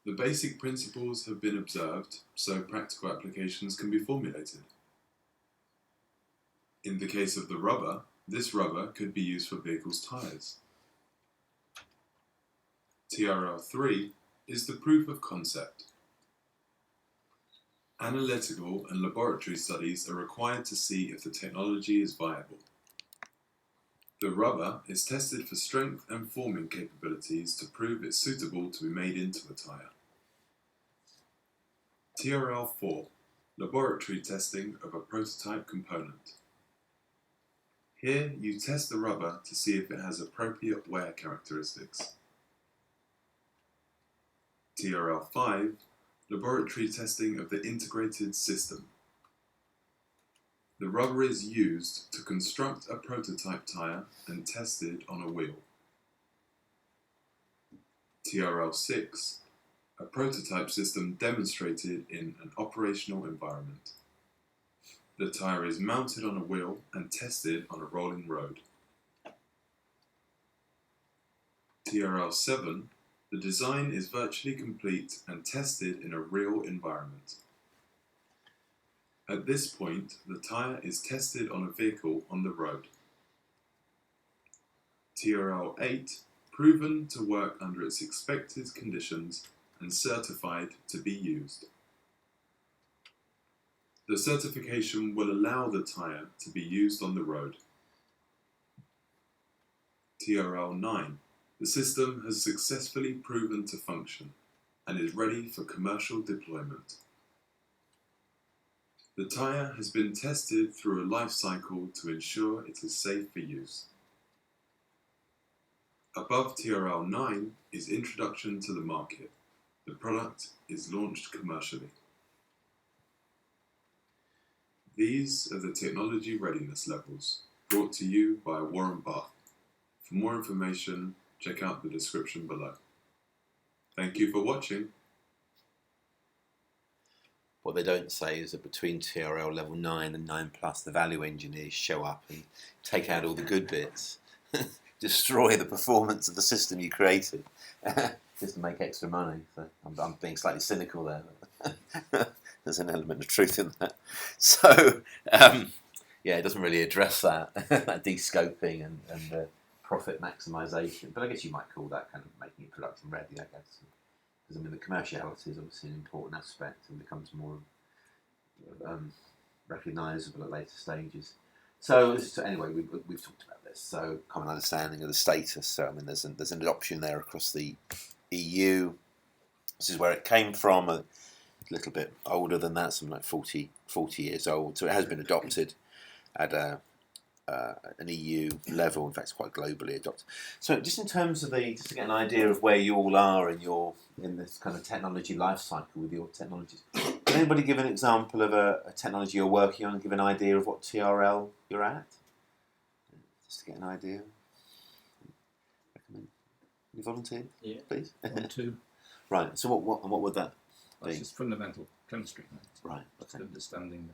The basic principles have been observed, so practical applications can be formulated. In the case of the rubber, this rubber could be used for vehicles' tyres. TRL 3 is the proof of concept. Analytical and laboratory studies are required to see if the technology is viable. The rubber is tested for strength and forming capabilities to prove it's suitable to be made into a tyre. TRL 4, laboratory testing of a prototype component. Here you test the rubber to see if it has appropriate wear characteristics. TRL 5, laboratory testing of the integrated system. The rubber is used to construct a prototype tyre and tested on a wheel. TRL 6, a prototype system demonstrated in an operational environment. The tyre is mounted on a wheel and tested on a rolling road. TRL 7, the design is virtually complete and tested in a real environment. At this point, the tyre is tested on a vehicle on the road. TRL 8, proven to work under its expected conditions and certified to be used. The certification will allow the tyre to be used on the road. TRL 9, The system has successfully proven to function and is ready for commercial deployment. The tyre has been tested through a life cycle to ensure it is safe for use. Above TRL 9 is introduction to the market. The product is launched commercially. These are the technology readiness levels brought to you by Warren Bath. For more information, check out the description below. Thank you for watching. What they don't say is that between TRL level 9 and 9 plus, the value engineers show up and take out all the good bits, destroy the performance of the system you created, just to make extra money. So I'm being slightly cynical there. There's an element of truth in that. So, yeah, it doesn't really address that, that de-scoping and profit maximisation. But I guess you might call that kind of making it production ready, I guess. Because, I mean, the commerciality is obviously an important aspect and becomes more recognisable at later stages. So anyway, we've talked about this. So common understanding of the status. So I mean, there's an adoption there across the EU. This is where it came from. A little bit older than that, something like 40 years old. So it has been adopted at an EU level. In fact, it's quite globally adopted. So just in terms of just to get an idea of where you all are in this kind of technology life cycle with your technologies. Can anybody give an example of a technology you're working on and give an idea of what TRL you're at? Just to get an idea. Recommend. You volunteer? Yeah. Please. 1, 2. Right. So what would that be? That's just fundamental chemistry. Right. That's Okay. understanding.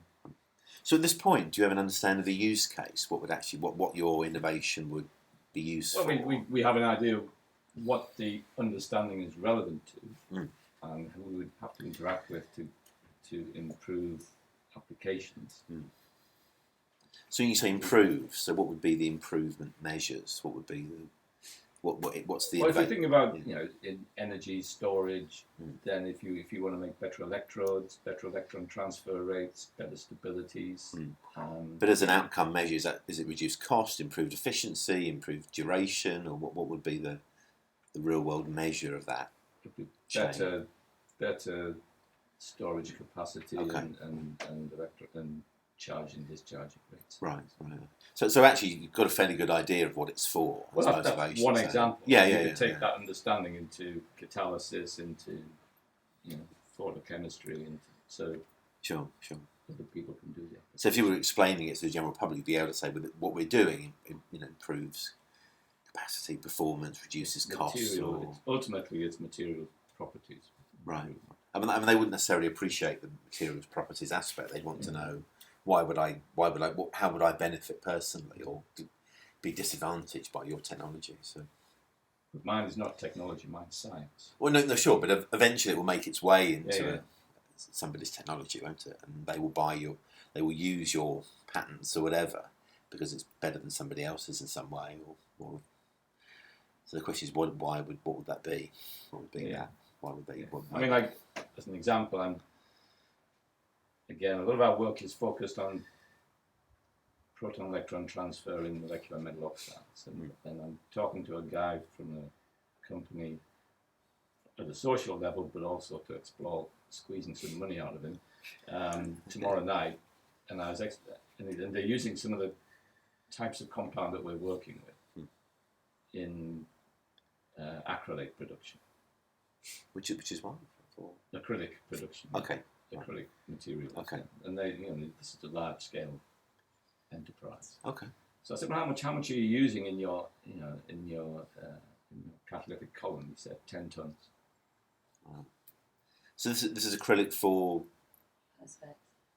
So at this point, do you have an understanding of the use case? What your innovation would be used Well, for? we have an idea of what the understanding is relevant to, and who we would have to interact with to improve applications. So you say improve. So what would be the improvement measures? What would be what's the? Well, if you think about in energy storage, then if you want to make better electrodes, better electron transfer rates, better stabilities. But as an outcome measure, is it reduced cost, improved efficiency, improved duration, or what would be the real world measure of that? Better storage capacity Okay. and charging discharging rates. Right. So actually, you've got a fairly good idea of what it's for. Well, that's one example. Yeah. You could take that understanding into catalysis, into photochemistry, and so sure. Other people can do that. So if you were explaining it to the general public, you'd be able to say what we're doing, improves capacity, performance, reduces costs, or ultimately it's material properties. Right. I mean, they wouldn't necessarily appreciate the materials properties aspect. They'd want to know how would I benefit personally or be disadvantaged by your technology. So, but mine is not technology, mine's science. Well, no, sure, but eventually it will make its way into somebody's technology, won't it? And they will use your patents or whatever because it's better than somebody else's in some way. Or so the question is, what would that be? What would be that? Why would they? I mean, like as an example, again, a lot of our work is focused on proton-electron transfer in molecular metal oxides, and I'm talking to a guy from a company at a social level, but also to explore squeezing some money out of him tomorrow night, and and they're using some of the types of compound that we're working with in acrylate production. Which is what? Acrylic production. Okay. Acrylic materials. Okay. And this is a large scale enterprise. Okay. So I said, well, how much are you using in your catalytic column? He said 10 tons. Wow. So this is acrylic for Perspex.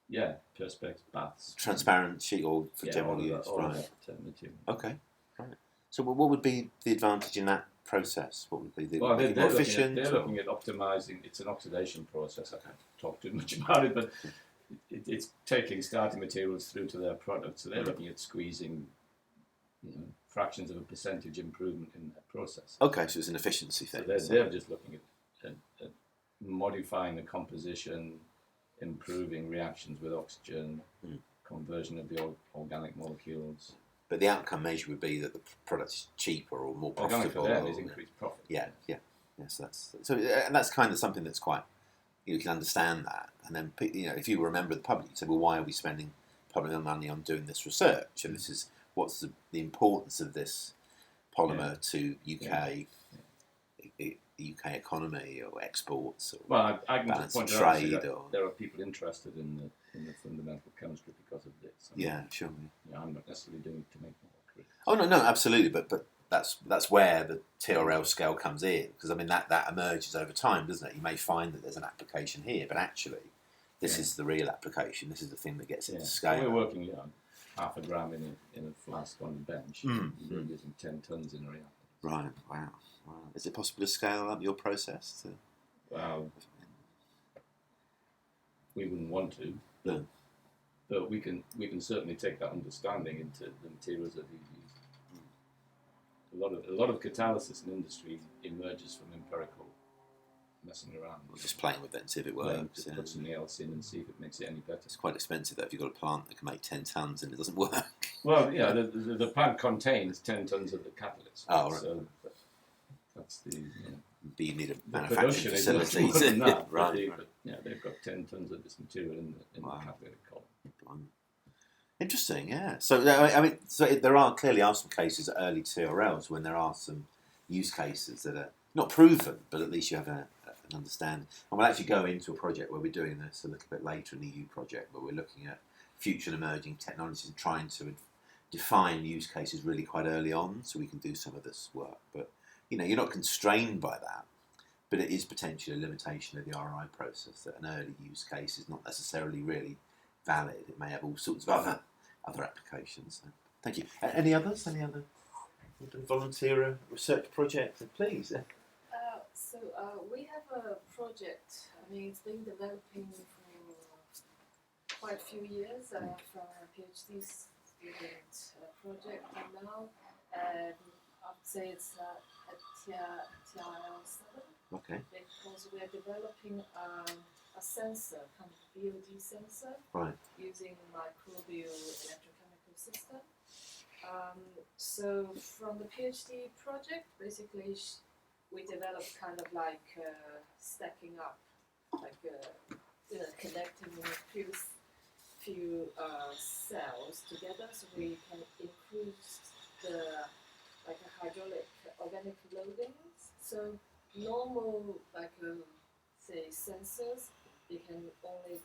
Yeah, perspex, baths. Transparent sheet or for general use, right? That material. Okay, right. So what would be the advantage in that process? What would be the well, they're efficient? They're looking at optimizing. It's an oxidation process. I can't talk too much about it, but it's taking starting materials through to their product. So they're looking at squeezing, fractions of a percentage improvement in their process. Okay, so it's an efficiency thing. So they're just looking at modifying the composition, improving reactions with oxygen, conversion of the organic molecules. But the outcome measure would be that the product is cheaper or more Organic profitable. for them is increased profit. Yeah. So and that's kind of something that's quite, you can understand that. And then, if you remember the public, you say, well, why are we spending public money on doing this research? And this is what's the importance of this polymer to UK economy or exports or well, I can just point out trade that there are people interested in the fundamental chemistry because of this. Sure. I'm not necessarily doing it to make more critics. Oh no, absolutely. But that's where the TRL scale comes in, because I mean that emerges over time, doesn't it? You may find that there's an application here, but actually, this is the real application. This is the thing that gets it to scale. We're working on half a gram in a flask on the bench. We're using 10 tons in a reactor. Right. Wow. Is it possible to scale up your process? Well, we wouldn't want to. No. But we can certainly take that understanding into the materials that we use. A lot of catalysis in industry emerges from empirical messing around. Or just playing with it and see if it works. Just put something else in and see if it makes it any better. It's quite expensive though if you've got a plant that can make 10 tons and it doesn't work. Well, the plant contains 10 tons of the catalyst. Oh, right. So that's the. But you need a The manufacturing production is facility. much more than that, Right. but they've got 10 tons of this material in the catalytic column. Interesting, yeah. So there are clearly some cases at early TRLs when there are some use cases that are not proven, but at least you have an understanding. And we'll actually go into a project where we're doing this a little bit later, an EU project where we're looking at future and emerging technologies and trying to define use cases really quite early on, so we can do some of this work. But you're not constrained by that, but it is potentially a limitation of the RI process that an early use case is not necessarily really valid. It may have all sorts of other applications. So, thank you. Any others? Any other volunteer research project? Please. We have a project. I mean, it's been developing for quite a few years from a PhD student project, and now I would say it's at TRL 7. Okay. Because we are developing a sensor, kind of VOD sensor, using microbial electrochemical system. So from the PhD project, basically we developed kind of like stacking up, like connecting a few cells together, so we can increase the hydraulic organic loadings. So normal say sensors, they can only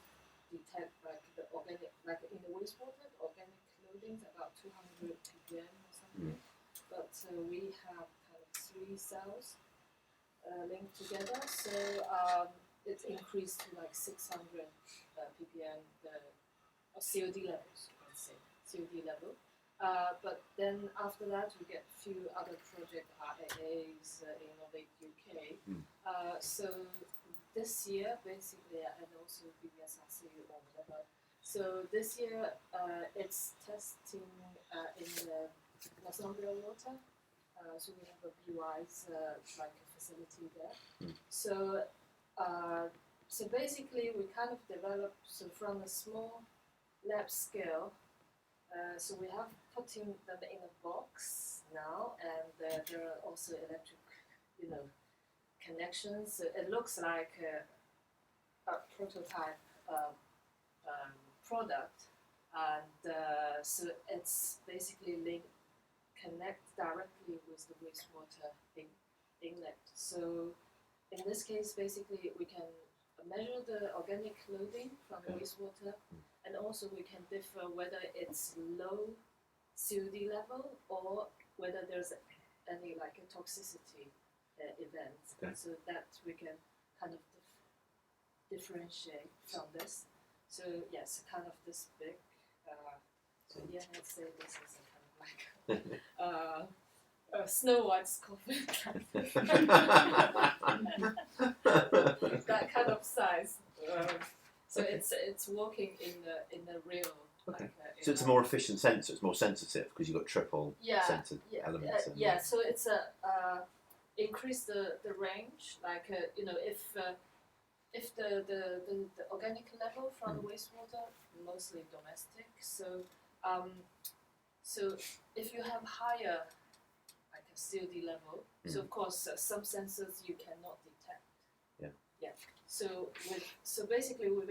detect the organic, in the wastewater, organic loadings about 200 ppm or something. But we have kind of 3 cells linked together, so it's increased to 600 ppm or COD levels, let's say COD level. But then after that, we get a few other project RAAs, Innovate UK. So this year, basically, and also BBSRC or whatever. So this year, it's testing in the Northumbria water. So we have a BUI's a facility there. So basically, we kind of developed from a small lab scale. So we have putting them in a box now, and there are also electric, connections. So it looks like a prototype product, and so it's basically connect directly with the wastewater inlet. So in this case, basically we can measure the organic loading from the wastewater, and also we can differ whether it's low COD level or whether there's any a toxicity event, so that we can kind of differentiate from this. So yes, kind of this big. So yeah, let's say this is a kind of a Snow White's coffin, that kind of size. So it's working in the real. So it's a more efficient sensor. It's more sensitive because you've got triple sensor elements. So it's increase the range. If the organic level from the wastewater, mostly domestic. So So if you have higher, like a COD level, so of course some sensors you cannot detect. Yeah. Yeah. So basically we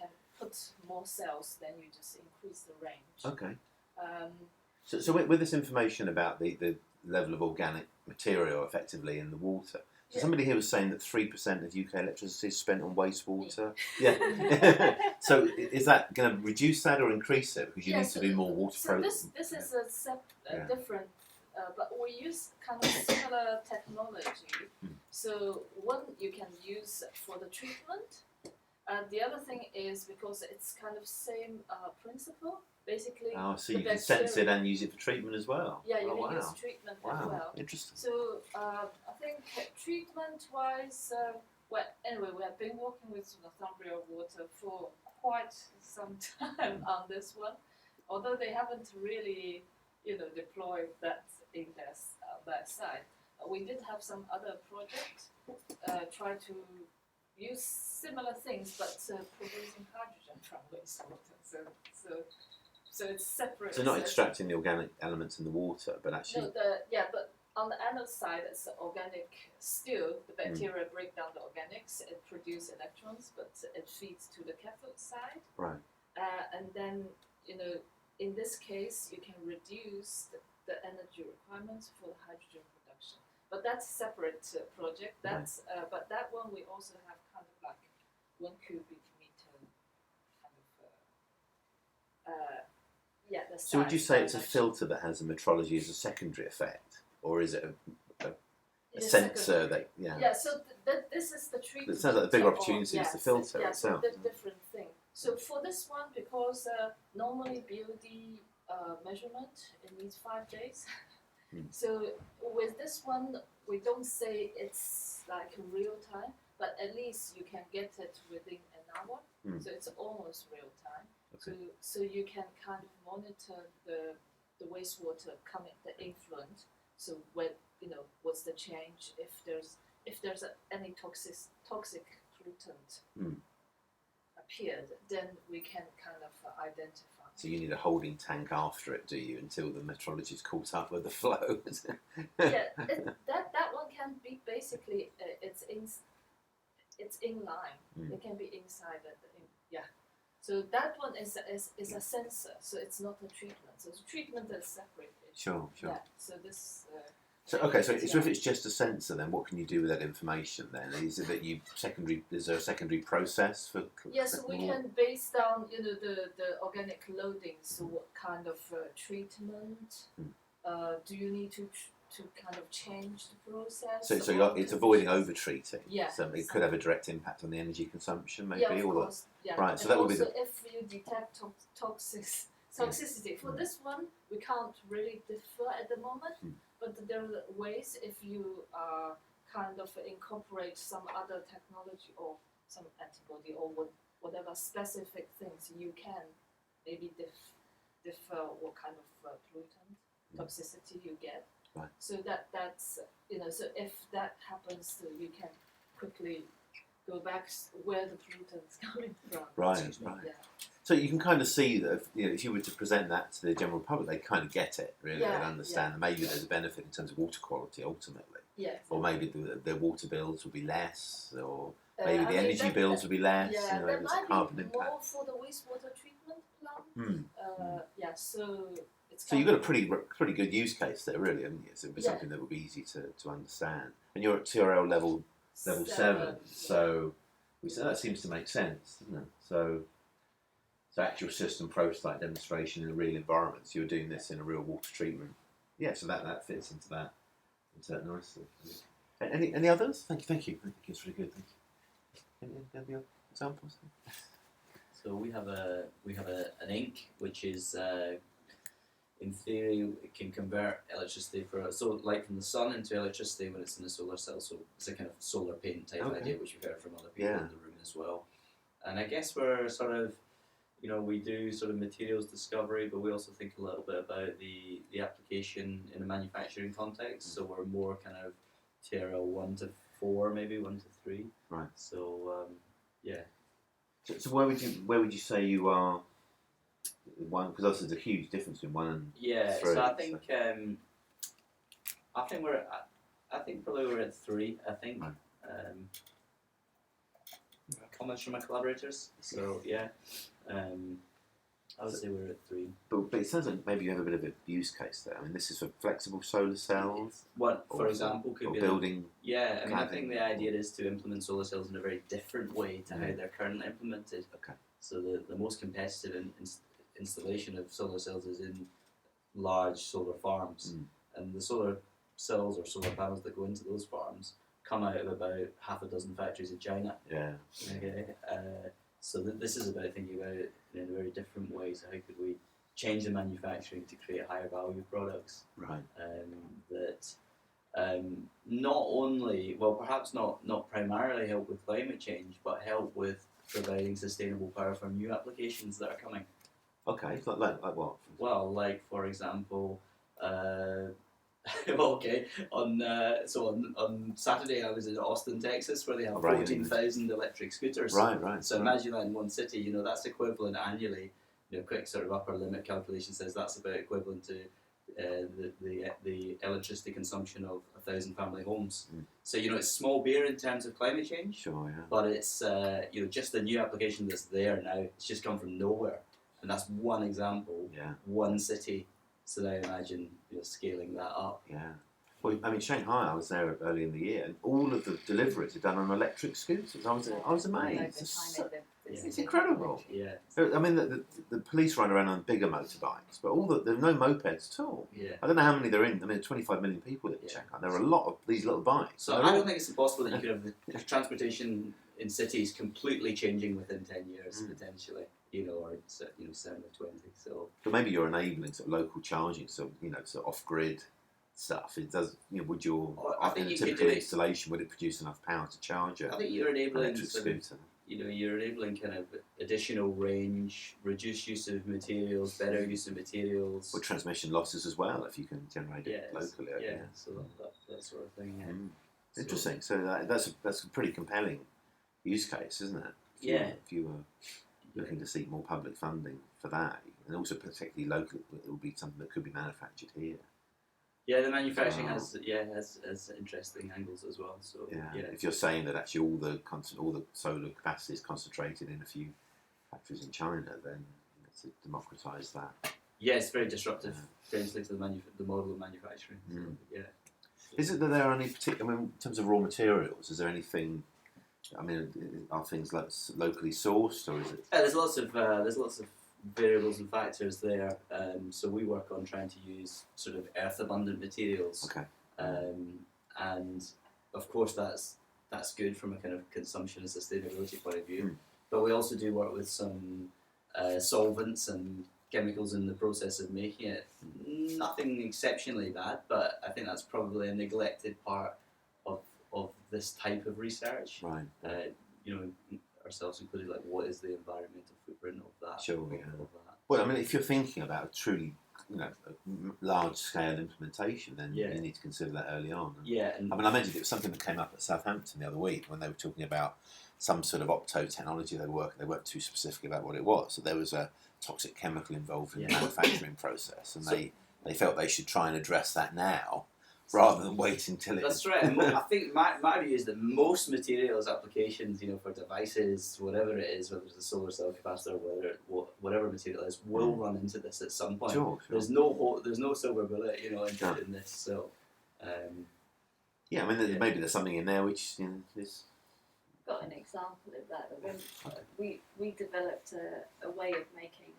can put more cells, then you just increase the range. Okay. Um, So with this information about the level of organic material effectively in the water, so somebody here was saying that 3% of UK electricity is spent on wastewater. Yeah. So is that going to reduce that or increase it? Because you need to do more water So this is a different, but we use kind of similar technology. So one you can use for the treatment. The other thing is because it's kind of same principle. Basically, so you can sense it and use it for treatment as well. Yeah, you can use treatment as well. Interesting. So I think treatment-wise, well, anyway, we have been working with Northumbria Water for quite some time on this one, although they haven't really, deployed that in their side. We did have some other projects try to use similar things, but producing hydrogen from wastewater. So it's separate. So not extracting the organic elements in the water, but actually. No, but on the anode side, it's organic. Still, the bacteria break down the organics. It produces electrons, but it feeds to the cathode side. Right. And then in this case, you can reduce the energy requirements for the hydrogen production. But that's a separate project. That's but that one we also have kind of like 1 cubic meter kind of. So would you say it's a filter that has a metrology as a secondary effect, or is it a sensor that? Yeah. So this is the treatment. It sounds like the bigger opportunity is the filter itself. So the different thing. So for this one, because normally BOD measurement it needs 5 days. So with this one, we don't say it's like real time, but at least you can get it within an hour. So it's almost real time. Okay. So you can kind of monitor the wastewater coming, the influence. So when what's the change, if there's any toxic pollutant appeared, then we can kind of identify. So you need a holding tank after it, do you, until the metrology's caught up with the flow? That one can be basically it's in line. It can be inside So that one is a sensor. So it's not a treatment. So the treatment is separate. Sure. Yeah. So this. So if it's just a sensor, then what can you do with that information then? Is it that is there a secondary process for? Yes, we can base down the organic loading. So what kind of treatment do you need to kind of change the process? So it's avoiding over treating. Yeah. So it could have a direct impact on the energy consumption, maybe. Yeah, of course. Yeah. Right. So that would be also if you detect toxicity. For this one, we can't really differ at the moment. But there are ways if you kind of incorporate some other technology or some antibody or whatever specific things, you can maybe differ what kind of pollutant toxicity you get. Right. So that's so if that happens, you can quickly go back where the pollutant is coming from. Right. Yeah. So you can kind of see that if you were to present that to the general public, they kind of get it, really. They understand that maybe there's a benefit in terms of water quality ultimately. Yeah. Or maybe their water bills will be less, or maybe the energy bills will be less. Yeah, that there's a might carbon be impact. more for the wastewater treatment plant. Yeah, so it's. So you've got a pretty good use case there, really, haven't you? So it'd be something that would be easy to understand. And you're at TRL level 7, so that seems to make sense, doesn't it? So actual system prototype demonstration in a real environment. So you're doing this in a real water treatment. Yeah, so that fits into that nicely. Any others? Thank you. It's really good. Thank you. Any other examples? So we have an ink which is in theory it can convert electricity light from the sun into electricity when it's in a solar cell. So it's a kind of solar paint type idea which we've heard from other people in the room as well. And I guess we're sort of we do sort of materials discovery, but we also think a little bit about the application in a manufacturing context. So we're more kind of TRL 1 to 4, maybe 1 to 3. Right. So yeah. So where would you say you are one, because obviously there's a huge difference between 1 and 3. So I think I think probably we're at 3. I think comments from my collaborators. So yeah, I would say we're at 3. But it sounds like maybe you have a bit of a use case there. I mean, this is for flexible solar cells. What, for example, could or be building. Yeah, I mean, I think the idea is to implement solar cells in a very different way to how they're currently implemented. Okay. So the most competitive installation of solar cells is in large solar farms, and the solar cells or solar panels that go into those farms come out of about half a dozen factories in China. Yeah. Okay. So this is about thinking about it in a very different way. So how could we change the manufacturing to create higher value products? Right. That not only, well, perhaps not primarily help with climate change, but help with providing sustainable power for new applications that are coming. Okay, like what? Well, like for example, okay, on Saturday I was in Austin, Texas, where they have 14,000 electric scooters. Right. So imagine that in one city. You know, that's equivalent annually. You know, quick sort of upper limit calculation says that's about equivalent to the electricity consumption of 1,000 family homes. So you know, it's small beer in terms of climate change. Sure, yeah. But it's you know, just the new application that's there now. It's just come from nowhere, and that's one example. Yeah. One city. So now imagine, you know, scaling that up. Yeah. Well, I mean, Shanghai, I was there early in the year, and all of the deliveries are done on electric scooters. I was amazed. It's incredible. Yeah. I mean, the police ride around on bigger motorbikes, but there are no mopeds at all. Yeah. I don't know how many there are in. I mean, 25 million people live in Shanghai. There are a lot of these little bikes. So I don't think it's impossible that you could have the transportation in cities completely changing within 10 years, potentially. You know, or you know, 7 or 20. So. But maybe you're enabling sort of local charging, so you know, sort of off-grid stuff. It does. You know, would your typical installation, would it produce enough power to charge it? I think you're enabling you're enabling kind of additional range, reduced use of materials, better use of materials. Or transmission losses as well, if you can generate it locally. Yeah, so that sort of thing. Yeah. Interesting. So that's a pretty compelling use case, isn't it? If you were looking to seek more public funding for that, and also particularly locally, it would be something that could be manufactured here. Yeah, the manufacturing has interesting angles as well. So if you're saying that actually all the solar capacity is concentrated in a few factories in China, then to democratise that. Yeah, it's very disruptive, potentially, to the model of manufacturing. So, yeah. Is it that there are any particular? I mean, in terms of raw materials, is there anything? I mean, are things locally sourced, or is it? There's lots of variables and factors there. So we work on trying to use sort of earth abundant materials. Okay. And of course that's good from a kind of consumption and sustainability point of view. But we also do work with some solvents and chemicals in the process of making it. Nothing exceptionally bad, but I think that's probably a neglected part of this type of research. Right. You know, ourselves included, like what is the environmental footprint of that? Sure. Yeah. Well, I mean, if you're thinking about a truly, you know, large-scale implementation, then you need to consider that early on. Yeah. I mean, I mentioned it was something that came up at Southampton the other week when they were talking about some sort of opto technology they weren't too specific about what it was. So there was a toxic chemical involved in the manufacturing process, and they felt they should try and address that now, rather than wait until it. That's right. And I think my view is that most materials applications, you know, for devices, whatever it is, whether it's a solar cell capacitor, whatever material it is, will run into this at some point. Sure. There's no silver bullet, you know, in this. So. I mean, maybe there's something in there which is. Got an example of that. When we developed a way of making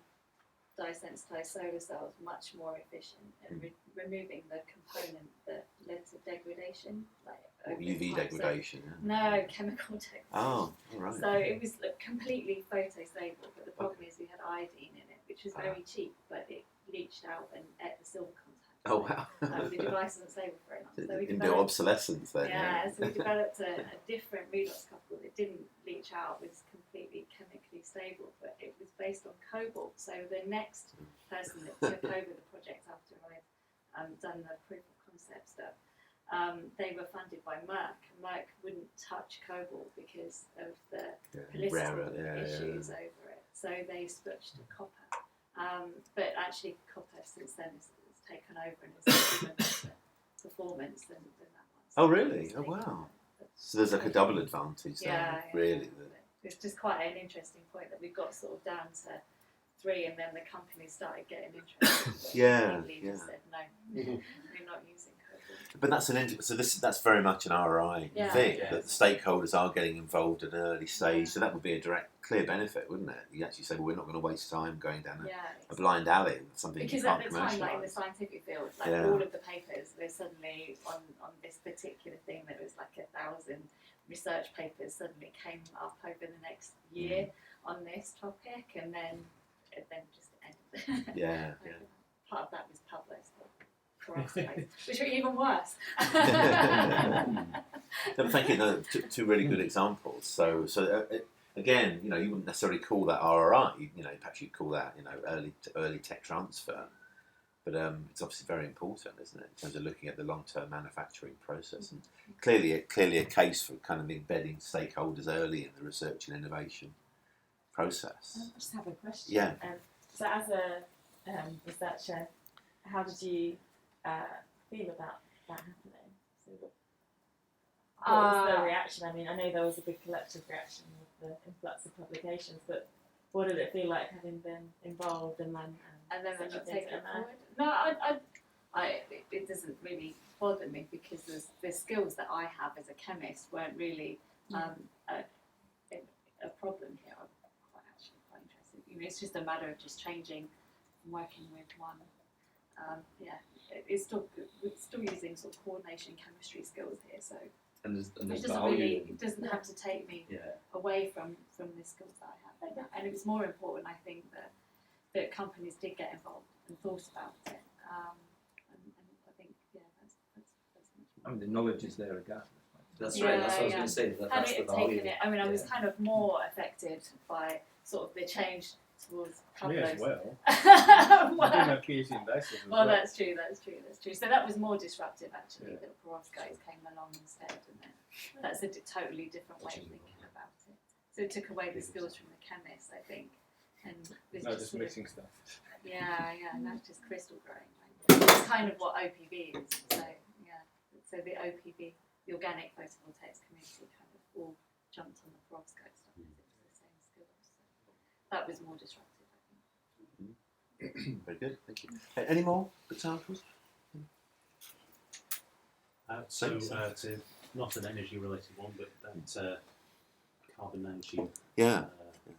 dye-sensitized solar cells much more efficient and removing the component that led to degradation, like UV degradation. No, chemical degradation. Oh, all right. So it was completely photostable, but the problem is we had iodine in it, which was very cheap, but it leached out and ate the silver content. Oh wow! The device wasn't stable for very long. So we developed obsolescence then. So we developed a different redox couple that didn't leach out, was completely chemically stable, but it was based on cobalt. So the next person that took over the project after I'd done the proof of concept stuff, they were funded by Merck. Merck wouldn't touch cobalt because of the political issues over it. So they switched to copper. But actually, copper since then has taken over and it's given better performance than that one. So Oh really? it's Oh taken wow. over. So there's like a double advantage there, Yeah, really. It's just quite an interesting point that we've got sort of down to 3, and then the companies started getting interested. Yeah, Just said no, we're not using cobalt. But that's that's very much an RI thing, that the stakeholders are getting involved at an early stage. So that would be a direct, clear benefit, wouldn't it? You actually say, well, we're not going to waste time going down a blind alley with something because you can't at the time, like in the commercialise. scientific field, like all of the papers, they're suddenly on this particular thing that was like 1,000 research papers suddenly came up over the next year on this topic, and then it just ended. Yeah. Part of that was published, which were even worse. No, thank you. No, two really good examples. So again, you wouldn't necessarily call that RRI. Perhaps you'd call that early tech transfer. But it's obviously very important, isn't it, in terms of looking at the long-term manufacturing process, and clearly a case for kind of embedding stakeholders early in the research and innovation process. I just have a question. Yeah. So as a researcher, how did you feel about that happening? So what was the reaction? I mean, I know there was a big collective reaction with the influx of publications, but what did it feel like having been involved and then when you take it forward? No, it doesn't really bother me because the skills that I have as a chemist weren't really a problem here. I'm quite interested. It's just a matter of just changing and working with one. We're still using sort of coordination chemistry skills here, so it doesn't have to take me away from the skills that I have. And it was more important, I think, that companies did get involved and thought about it. And I think, that's much more. The knowledge is there regardless. That's right, that's what I was going to say. That's the value. I was kind of more affected by sort of the change towards Pablo's. Well, that's true. So that was more disruptive, actually, that perovskites came along instead, and then that's a totally different way of thinking about it. So it took away the skills from the chemists, I think. And just mixing stuff. Yeah, and that's just crystal growing. Right? It's kind of what OPV is. So the OPV, the organic photovoltaics community, kind of all jumped on the perovskite stuff because it was the same skills. So that was more disruptive, I think. Very good, thank you. Any more examples? To not an energy-related one, but that carbon nanotube,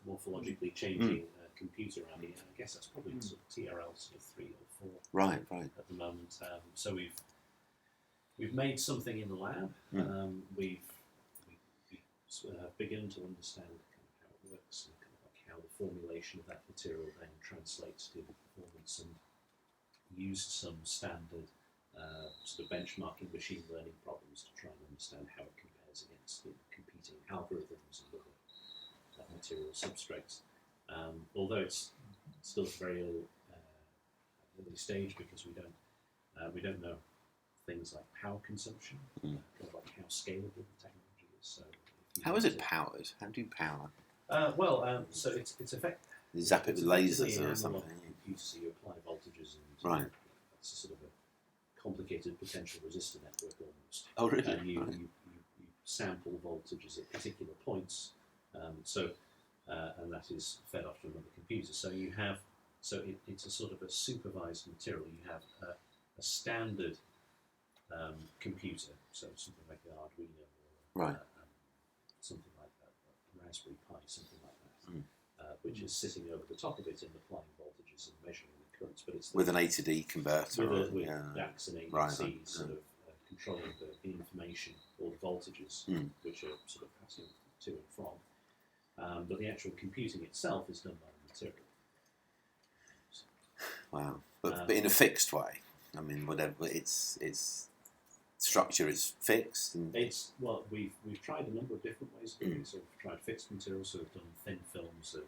morphologically changing computer around here. I guess that's probably sort of TRL sort of 3 or 4. Right. At the moment, so we've made something in the lab. We've begun to understand kind of how it works and kind of like how the formulation of that material then translates to the performance, and used some standard sort of benchmarking machine learning problems to try and understand how it compares against competing algorithms and other material substrates. Although it's still very early stage because we don't know things like power consumption, kind of like how scalable the technology is. So how is it powered? How do you power? So it's effective. You zap it with lasers or something. Computer, so you apply voltages and it's a sort of a complicated potential resistor network almost. Oh really? And you sample voltages at particular points. And that is fed off to another computer. So it's a sort of a supervised material. You have a standard computer, so something like an Arduino or something like that, a Raspberry Pi, something like that, which is sitting over the top of it and applying voltages and measuring the currents. But it's with an A to D converter. With DACs and ADCs sort of controlling the information or the voltages, which are sort of passing to and from. But the actual computing itself is done by the material. Wow, but in a fixed way. I mean, whatever its structure is fixed. And we've tried a number of different ways. So we've tried fixed materials. So we've done thin films of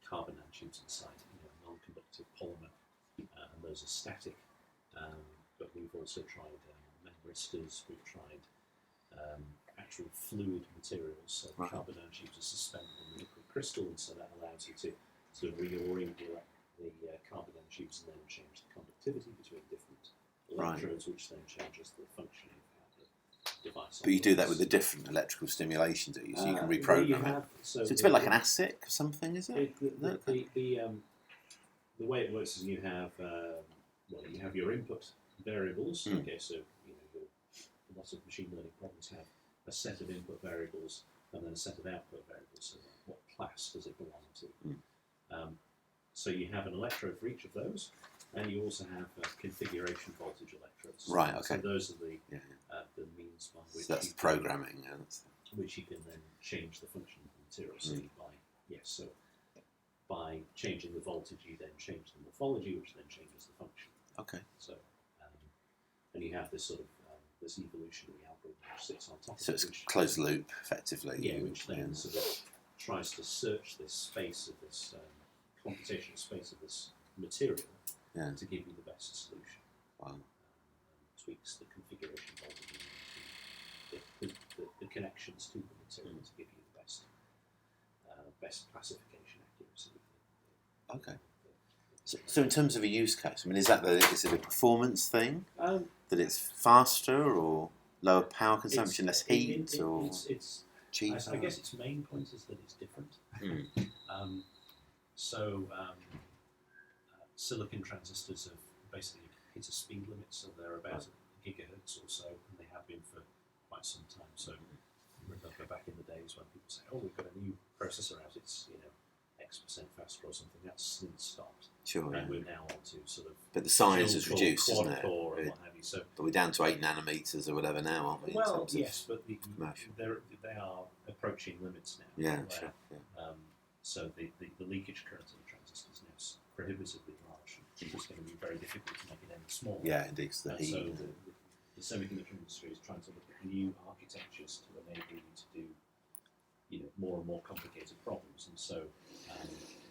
carbon nanotubes inside, non-conductive polymer, and those are static. But we've also tried membristors. We've tried actual fluid materials, so carbon nanotubes are suspended in the liquid crystal, and so that allows you to sort of reorient carbon nanotubes and then change the conductivity between different Right. electrodes, which then changes the functioning of how the device. But you do that operates. with a different electrical stimulation, do you? So you can Well, reprogram you it. have- So it's a bit like an ASIC or something, is it? The way it works is you have you have your input variables. Okay, so lots of machine learning problems have a set of input variables and then a set of output variables. So what class does it belong to? So you have an electrode for each of those, and you also have configuration voltage electrodes. Right. Okay. So those are the means by which So that's you the programming. Yeah, which you can then change the function of the material. So by changing the voltage, you then change the morphology, which then changes the function. Okay. So and you have this sort of this evolutionary algorithm which sits on top So of it, it's which closed loop, effectively. yeah, which then sort of tries to search this space of this computational space of this material to give you the best solution. Wow. Tweaks the configuration voltage, the connections to the material to give you the best classification accuracy. Okay. So in terms of a use case, I mean, is it a performance thing? That it's faster or lower power consumption, less heat, or cheaper? I guess its main point is that it's different. Silicon transistors have basically hit a speed limit, so they're about a gigahertz or so, and they have been for quite some time. So remember back in the days when people say, "Oh, we've got a new processor out; it's X% faster or something." That's since stopped. Sure. And we're now on to sort of. But the size has reduced, isn't it? Quad-core and what have you. So. But we're down to 8 nanometers or whatever now, aren't we? Well, yes, but they are approaching limits now. Yeah, where, sure. Yeah. So the leakage current of the transistor is now prohibitively large. It's going to be very difficult to make it any smaller. Yeah, indeed. The heat. So the semiconductor industry is trying to look at new architectures to enable you to do, more and more complicated problems. And so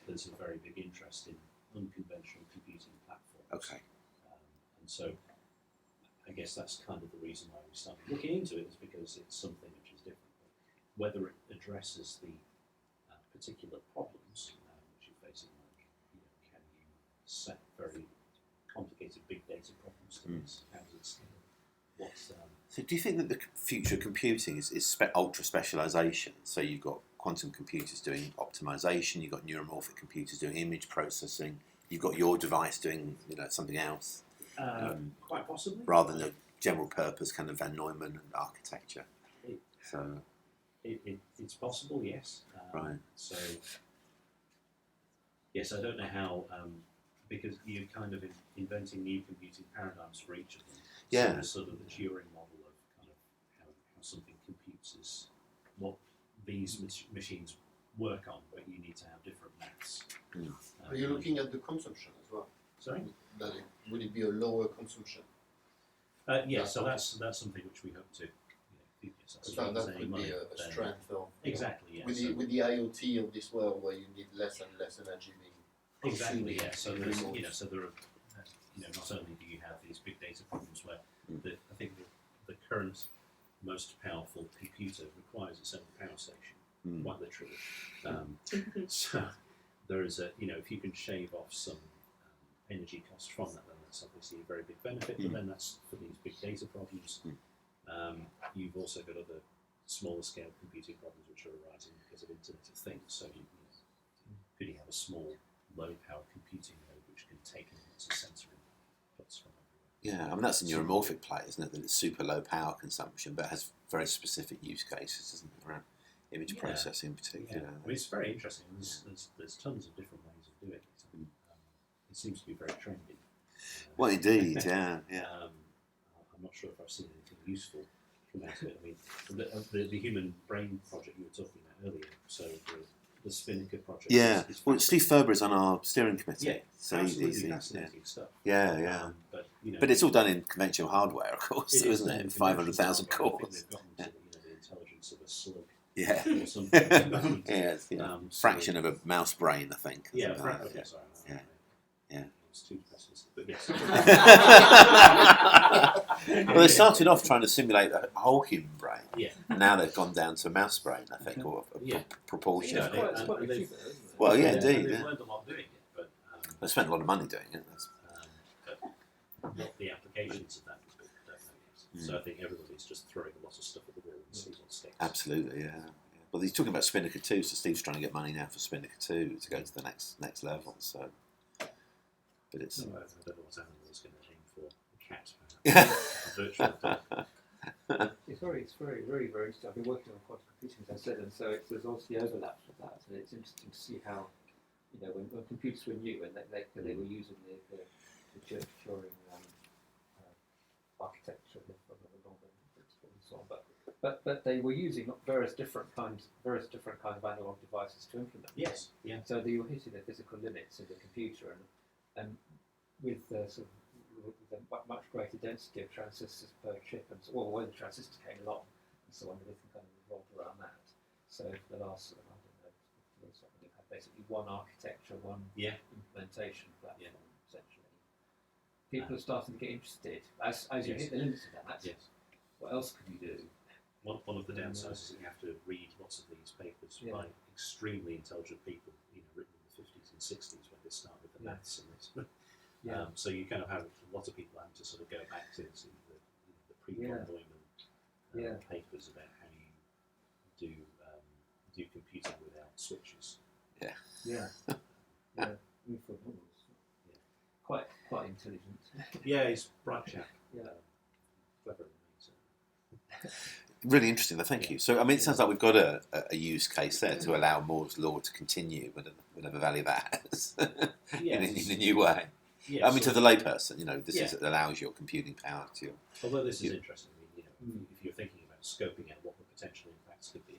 there's a very big interest in unconventional computing platforms. Okay. And so I guess that's kind of the reason why we started looking into it, is because it's something which is different. But whether it addresses the particular problems which you're facing, like can you set very complicated big data problems to this? How does it scale? So do you think that the future of computing is ultra specialization? So you've got quantum computers doing optimization, you've got neuromorphic computers doing image processing, you've got your device doing something else. Quite possibly. Rather than a general purpose kind of Van Neumann architecture. It's possible, yes. Right. So, yes, I don't know how, because you're kind of inventing new computing paradigms for each of them. Yeah. So there's sort of the Turing model of kind of how something computes is what these machines work on, but you need to have different maths. Are you looking at the consumption as well? Sorry? Would it be a lower consumption? Yeah, so that's something which we hope to. That could be a strength of exactly. Yeah. With the IoT of this world, where you need less and less energy being exactly. Yeah. So there's so there are not only do you have these big data problems where I think the current most powerful computer requires its own power station, quite literally. So there is if you can shave off some energy cost from that, then that's obviously a very big benefit. But then that's for these big data problems. You've also got other smaller scale computing problems which are arising because of Internet of Things. So could you have a small low power computing node which can take lots of sensor inputs from everywhere? Yeah, I mean that's a neuromorphic play, isn't it? That it's super low power consumption, but has very specific use cases, doesn't it, around image processing in particular. Yeah. I mean, it's very interesting. There's tons of different ways of doing it. It seems to be very trendy. Well, indeed, yeah. I'm not sure if I've seen anything useful come out of it. I mean, the human brain project you were talking about earlier, so the Spinnaker project. Yeah, is well, Steve Ferber is on our steering committee. Yeah, so absolutely fascinating stuff. Yeah. But it's all done in conventional hardware, of course, isn't it? 500,000 cores. I think they've gotten to the intelligence of a slug. Yeah. Or something. Fraction of a mouse brain, I think. Yeah, Yeah. It's too pessimistic, but yes. Well, they started off trying to simulate a whole human brain. Yeah. And now they've gone down to a mouse brain, I think, or a proportion. It's quite Well, yeah, indeed. They've learned a lot doing it, but They spent a lot of money doing it. But what the applications of that would be, I don't know yet. So I think everybody's just throwing a lot of stuff at the wall and see what sticks. Absolutely, yeah. Well, he's talking about Spinnaker 2, so Steve's trying to get money now for Spinnaker 2 to go to the next level. So, but it's. I don't know what animal is going to aim for. A cat, perhaps. A virtual dog. It's very interesting. I've been working on quantum computing, as I said, and so there's obviously overlaps with that, and it's interesting to see how, when computers were new and they were using the Turing architecture of the longer principle and so on, but they were using various different kinds of analog devices to implement. Yes, yeah. So they were hitting the physical limits of the computer, and with with a much greater density of transistors per chip, and so, when the transistors came along, and so on, everything kind of revolved around that. So for the last, I don't know, we had basically one architecture, one implementation platform, essentially. People are starting to get interested as you hit the limits of that. Yes. What else could you do? One of the downsides is that you have to read lots of these papers by extremely intelligent people, written in the 50s and 60s when they start with the maths and this. So you kind of have a lot of people having to sort of go back to the pre-von Neumann papers about how you do computing without switches. Quite intelligent. Yeah, he's a bright chap. Clever than me. Really interesting, thank you. So, I mean, it sounds like we've got a use case there to allow Moore's law to continue, whatever value that has, in a new way. Yes, I mean, to the layperson, this allows your computing power to. Although this is interesting, if you're thinking about scoping out what the potential impacts could be,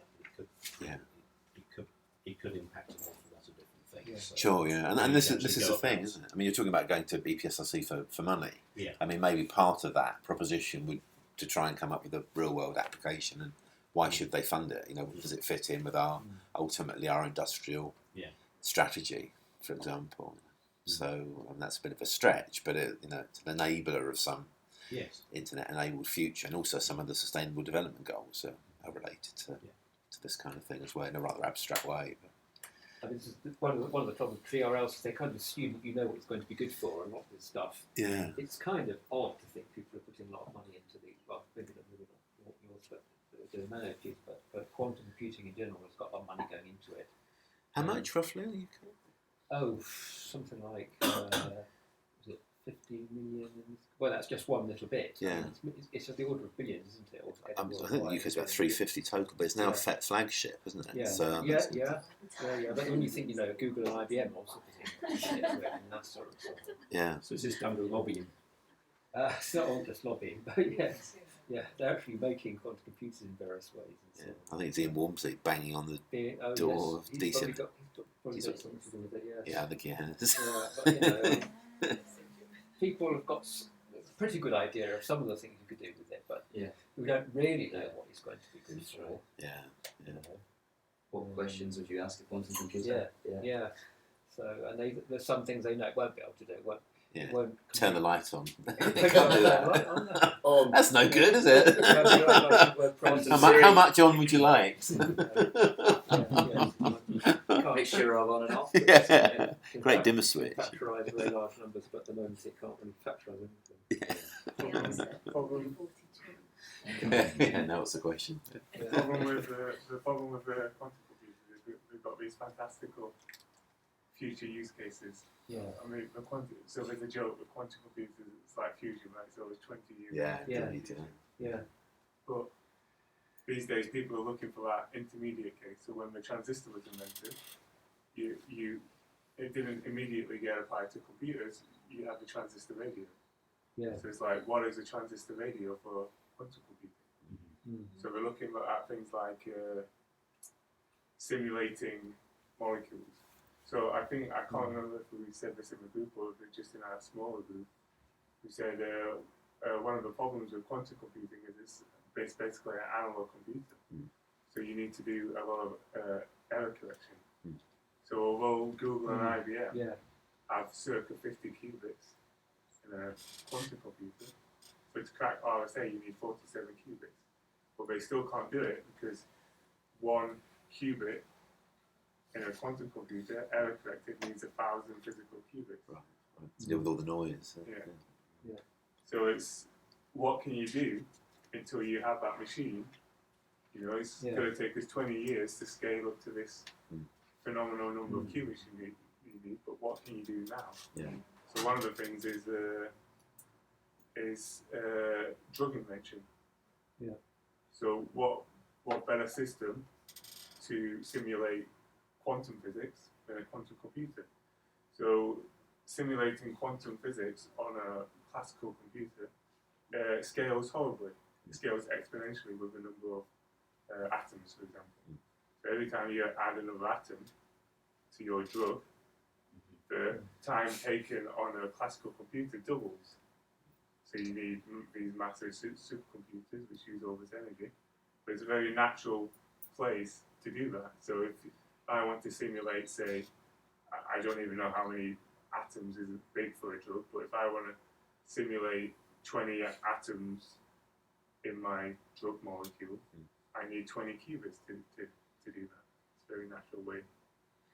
it could impact an awful lot of different things. So Sure, and this is the thing, isn't it? I mean, you're talking about going to EPSRC for money. Yeah. I mean, maybe part of that proposition would to try and come up with a real world application, and why should they fund it? Does it fit in with our ultimately our industrial strategy, for example? So that's a bit of a stretch, but it's an enabler of some internet-enabled future, and also some of the sustainable development goals are related to this kind of thing as well in a rather abstract way. But. I mean, this is one of the problems with TRLs is they kind of assume that you know what it's going to be good for and not this stuff. Yeah. It's kind of odd to think people are putting a lot of money into these. Well, maybe not yours, but the analogies, but quantum computing in general has got a lot of money going into it. How much roughly are you? Oh, something like was it 50 million? Well, that's just one little bit. Yeah, it's of the order of billions, isn't it? Altogether, I think the UK's about 350 total, but it's now a flagship, isn't it? Yeah, So, But when you think, Google and IBM also putting shit into it, and that sort of stuff. Yeah. So it's just kind of lobbying. It's not all just lobbying, but they're actually making quantum computers in various ways. And so I think it's Ian Wormsley banging on the door of decent. Probably got something to do with it, yes. Yeah, I think he has. But, people have got a pretty good idea of some of the things you could do with it, but we don't really know what it's going to be good for. What questions would you ask a quantum computer? Yeah. So, and there's some things they know it won't be able to do. It won't turn the light on. They can't do that. That's no good, is it? How much on would you like? Mixture of on and off. Great dimmer switch. Factorise very large numbers, but at the moment it can't really factorise anything. Now what's the question? The problem with the quantum computers is we've got these fantastical future use cases. Yeah. I mean, so there's a joke with quantum computers, it's like fusion, right? So it's 20 years. Yeah. But these days, people are looking for that intermediate case. So when the transistor was invented, it didn't immediately get applied to computers. You had the transistor radio. Yeah. So it's like, what is a transistor radio for quantum computing? So we're looking at things like simulating molecules. So I can't remember if we said this in the group or if it's just in our smaller group. We said one of the problems with quantum computing is it's basically an analog computer. So you need to do a lot of error correction. So although Google and IBM have circa 50 qubits in a quantum computer, so to crack RSA you need 47 qubits. But they still can't do it because one qubit in a quantum computer, error corrected means 1,000 physical qubits. Right. To deal with all the noise. Yeah. So it's what can you do until you have that machine? You know, it's going to take us 20 years to scale up to this phenomenal number of qubits you need. But what can you do now? Yeah. So one of the things is drug invention. Yeah. So what better system to simulate quantum physics than a quantum computer? So simulating quantum physics on a classical computer scales horribly. It scales exponentially with the number of atoms, for example. So every time you add another atom to your drug, the time taken on a classical computer doubles. So you need these massive supercomputers which use all this energy. But it's a very natural place to do that. So if I want to simulate, say, I don't even know how many atoms is big for a drug, but if I want to simulate 20 atoms in my drug molecule, I need 20 qubits to do that. It's a very natural way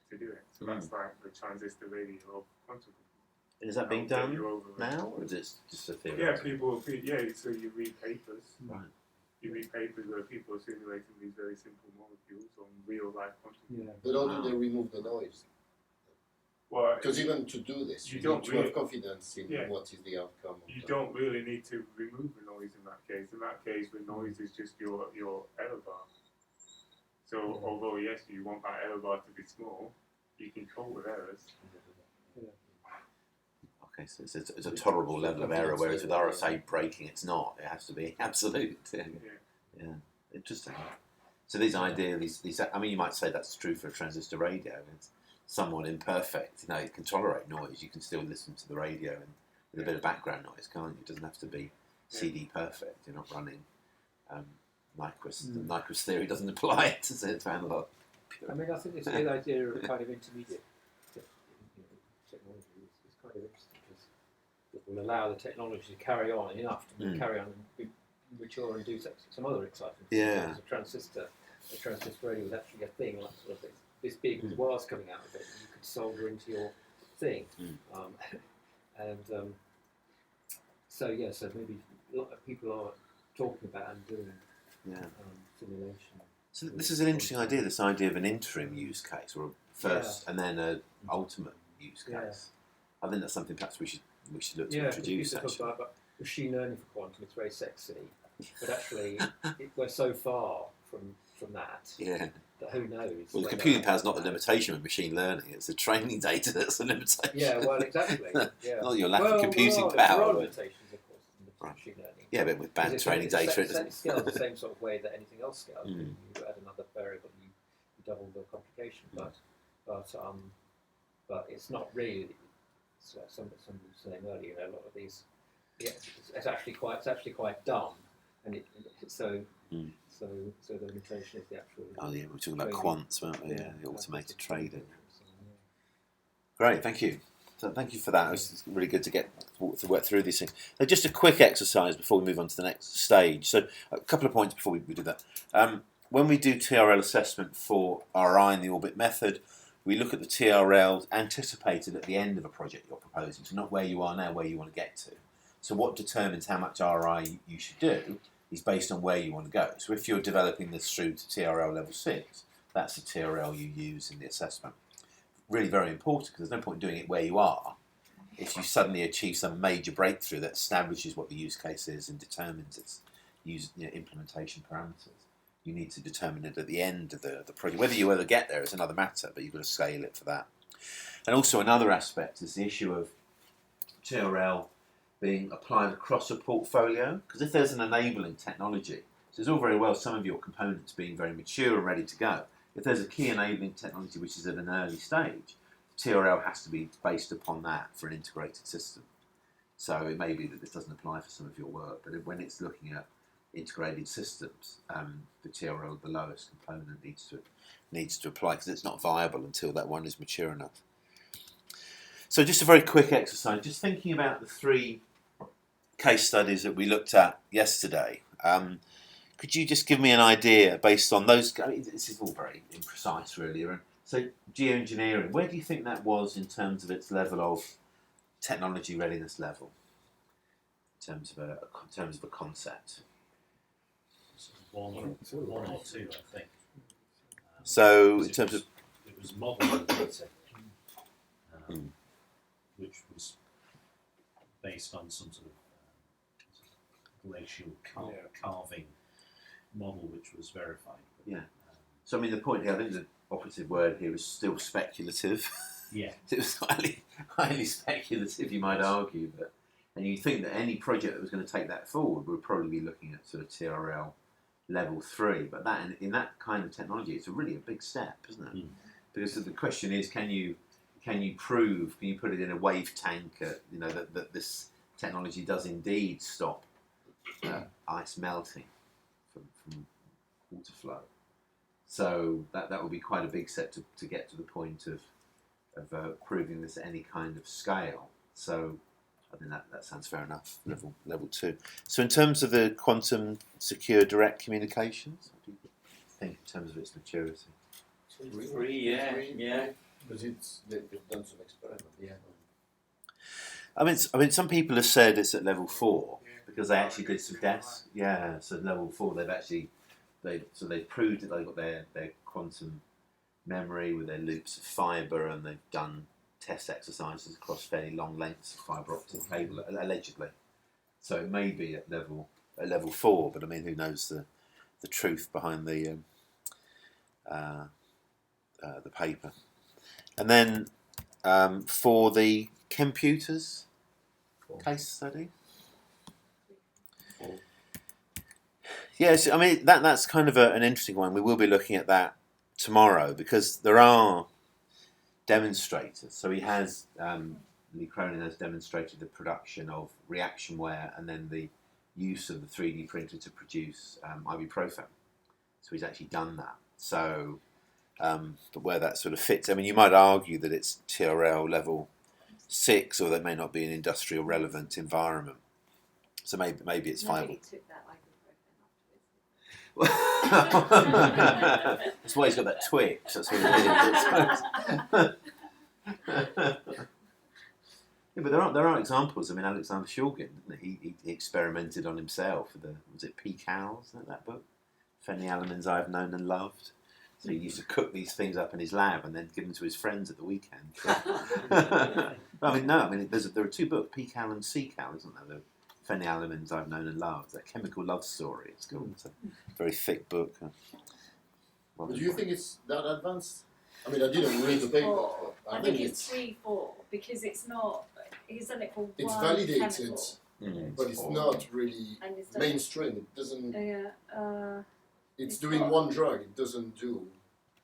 to do it. So that's like the transistor radio of quantum computing. Is that being done now, or is it just a theory? Yeah, so you read papers. Right. You read papers where people are simulating these very simple molecules on real life quantum. Yeah. But how do they remove the noise? Well, because even to do this, you don't need to really have confidence in what is the outcome. You don't really need to remove the noise in that case. In that case, the noise is just your error bar. So although yes, you want that error bar to be small, you can cope with errors. Okay, so it's a tolerable level of error, whereas with RSA breaking, it's not. It has to be absolute. Yeah. Interesting. So these ideas, I mean, you might say that's true for a transistor radio. It's somewhat imperfect. You know, it can tolerate noise. You can still listen to the radio and with a bit of background noise, can't you? It doesn't have to be CD perfect. You're not running Nyquist. The Nyquist theory doesn't apply to analog. I mean, I think this whole idea of kind of intermediate technology is kind of interesting because it will allow the technology to carry on enough to carry on and be mature and do some other exciting things. Yeah. A transistor radio was actually a thing, like sort of this big with wires coming out of it, and you could solder into your thing. So maybe a lot of people are talking about and doing simulation. So this is an interesting idea. This idea of an interim use case, or a first and then an ultimate use case. I think that's something perhaps we should look to introduce. Talk about machine learning for quantum. It's very sexy, but actually we're so far from that. Yeah. That who knows? Well, the computing power is not the limitation of machine learning. It's the training data that's the limitation. Yeah. Well, exactly. Yeah. Not your lack of computing power. There are limitations, of course, in machine learning. Yeah, but with bad training data, it doesn't scales the same sort of way that anything else scales. You add another variable, you double the complication. But it's not really. Somebody was saying earlier, a lot of these, it's actually quite dumb, and so the limitation is the actual. Oh yeah, we're talking about quants, weren't we? Yeah, the automated trading. Great, thank you. So thank you for that. It's really good to work through these things. Now, just a quick exercise before we move on to the next stage. So a couple of points before we do that. When we do TRL assessment for RI in the orbit method, we look at the TRLs anticipated at the end of a project you're proposing, so not where you are now, where you want to get to. So what determines how much RI you should do is based on where you want to go. So if you're developing this through to TRL level 6, that's the TRL you use in the assessment. Really very important, because there's no point doing it where you are if you suddenly achieve some major breakthrough that establishes what the use case is and determines its implementation parameters. You need to determine it at the end of the project. Whether you ever get there is another matter, but you've got to scale it for that. And also another aspect is the issue of TRL being applied across a portfolio, because if there's an enabling technology, so it's all very well some of your components being very mature and ready to go. If there's a key enabling technology which is at an early stage, TRL has to be based upon that for an integrated system. So it may be that this doesn't apply for some of your work, but when it's looking at integrated systems, the TRL, the lowest component, needs to apply, because it's not viable until that one is mature enough. So just a very quick exercise, just thinking about the 3 case studies that we looked at yesterday. Could you just give me an idea based on those? I mean, this is all very imprecise, really. And So geoengineering, where do you think that was in terms of its level of technology readiness level? In terms of a concept. One or two, I think. So in terms of it was modelling data, which was based on some sort of glacial carving model, which was verified. Yeah. So I mean, the point here, I think the operative word here is still speculative. Yeah. It was highly speculative, you might argue, but and you think that any project that was going to take that forward would probably be looking at sort of TRL level 3, but that in that kind of technology, it's really a big step, isn't it? Because the question is, can you prove, can you put it in a wave tank, that this technology does indeed stop ice melting from water flow? So that would be quite a big step to get to the point of proving this at any kind of scale. So I think that sounds fair enough. Level 2. So in terms of the quantum secure direct communications, what do you think in terms of its maturity? 3, yeah. Because they've done some experiments. Yeah. I mean, some people have said it's at level 4 because they actually did some tests. Yeah, so level 4, they've proved that they've got their quantum memory with their loops of fibre, and they've done test exercises across fairly long lengths of fibre optic cable, allegedly. So it may be at level 4, but I mean, who knows the truth behind the paper. And then for the computers case study. Yes, I mean that's kind of an interesting one. We will be looking at that tomorrow because there are demonstrators. So he has, Lee Cronin has demonstrated the production of reactionware and then the use of the 3D printer to produce ibuprofen. So he's actually done that. So, but where that sort of fits, I mean, you might argue that it's TRL level 6, or there may not be an industrial relevant environment. So maybe it's 5. Nobody took that That's why he's got that Twix. That's what it is. Yeah, but there are examples. I mean, Alexander Shulgin, didn't he? He experimented on himself with was it P-Cows, isn't it, that book? Phenylalanines I've known and loved. So he used to cook these things up in his lab and then give them to his friends at the weekend. There are 2 books, P-Cow and C-Cow, isn't there? The Phenylalanines I've known and loved. That chemical love story. It's called. It's a very thick book. But do you think it's that advanced? I mean, I didn't read the paper. But I think it's 3-4 because it's not. He's done it for it's one validated, chemical. but it's not really And it's done- mainstream. It doesn't. It's It's doing not- one drug. It doesn't do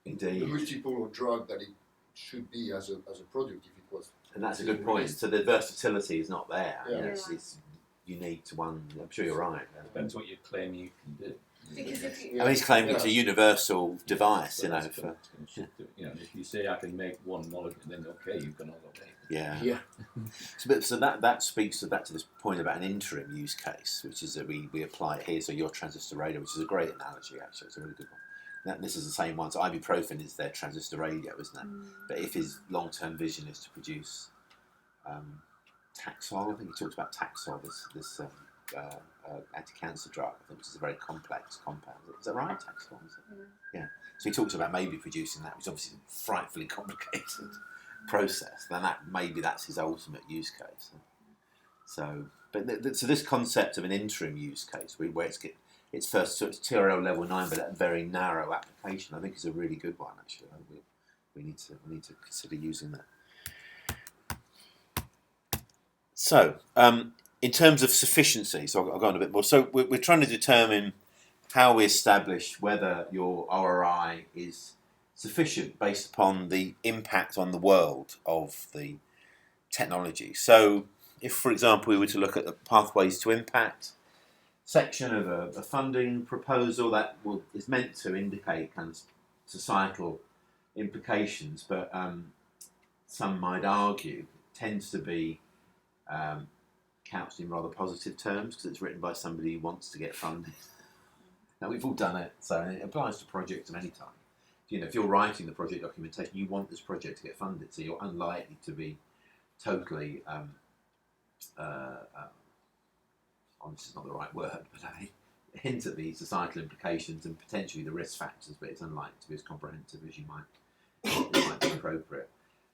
Indeed. the multiple drug that it should be as a product if it was. And that's a good point. So the versatility is not there. Yeah. It's unique to one. I'm sure you're right. Depends what you claim you can do. Because if you, I mean, he's claiming it's a universal device, So you know. that's For, gonna shift it. You know, if you say I can make one molecule, then okay, you can all obey. yeah. So that speaks to this point about an interim use case, which is that we apply it here. So your transistor radio, which is a great analogy, actually, it's a really good one. This is the same one. So ibuprofen is their transistor radio, isn't it? But if his long-term vision is to produce Taxol, I think he talks about Taxol, this anti-cancer drug, I think, which is a very complex compound. Is that right, Taxol? Is it? Yeah. So he talks about maybe producing that, which is obviously a frightfully complicated process. Then that's his ultimate use case. So, so this concept of an interim use case, where it's first, so it's TRL level 9, but a very narrow application, I think is a really good one. Actually, we need to consider using that. So, in terms of sufficiency, so I'll go on a bit more. So we're trying to determine how we establish whether your ROI is sufficient based upon the impact on the world of the technology. So if, for example, we were to look at the pathways to impact section of a funding proposal, that is meant to indicate kind of societal implications, but some might argue it tends to be couched in rather positive terms because it's written by somebody who wants to get funded. Now, we've all done it, so it applies to projects of any type. you know, if you're writing the project documentation, you want this project to get funded, so you're unlikely to be totally, this is not the right word, but I hint at the societal implications and potentially the risk factors, but it's unlikely to be as comprehensive as you might be appropriate.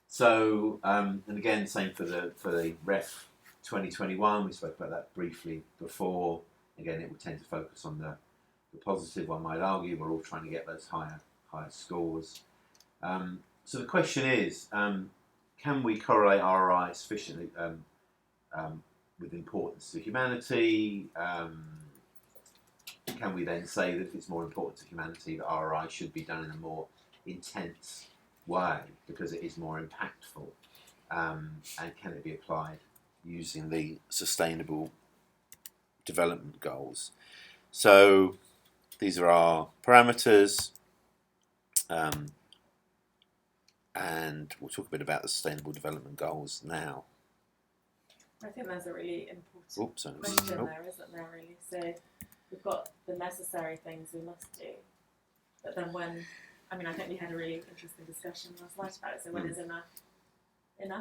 So, and again, same for the Ref 2021. We spoke about that briefly before. Again, it will tend to focus on the positive. One might argue we're all trying to get those higher scores. So the question is, can we correlate ROI sufficiently with importance to humanity? Can we then say that if it's more important to humanity, that ROI should be done in a more intense way because it is more impactful? And can it be applied using the Sustainable Development Goals? So these are our parameters, and we'll talk a bit about the Sustainable Development Goals now. I think there's a really important question there, isn't there, really? So we've got the necessary things we must do, but then when, I mean, I think we had a really interesting discussion last night about it, so when is enough? And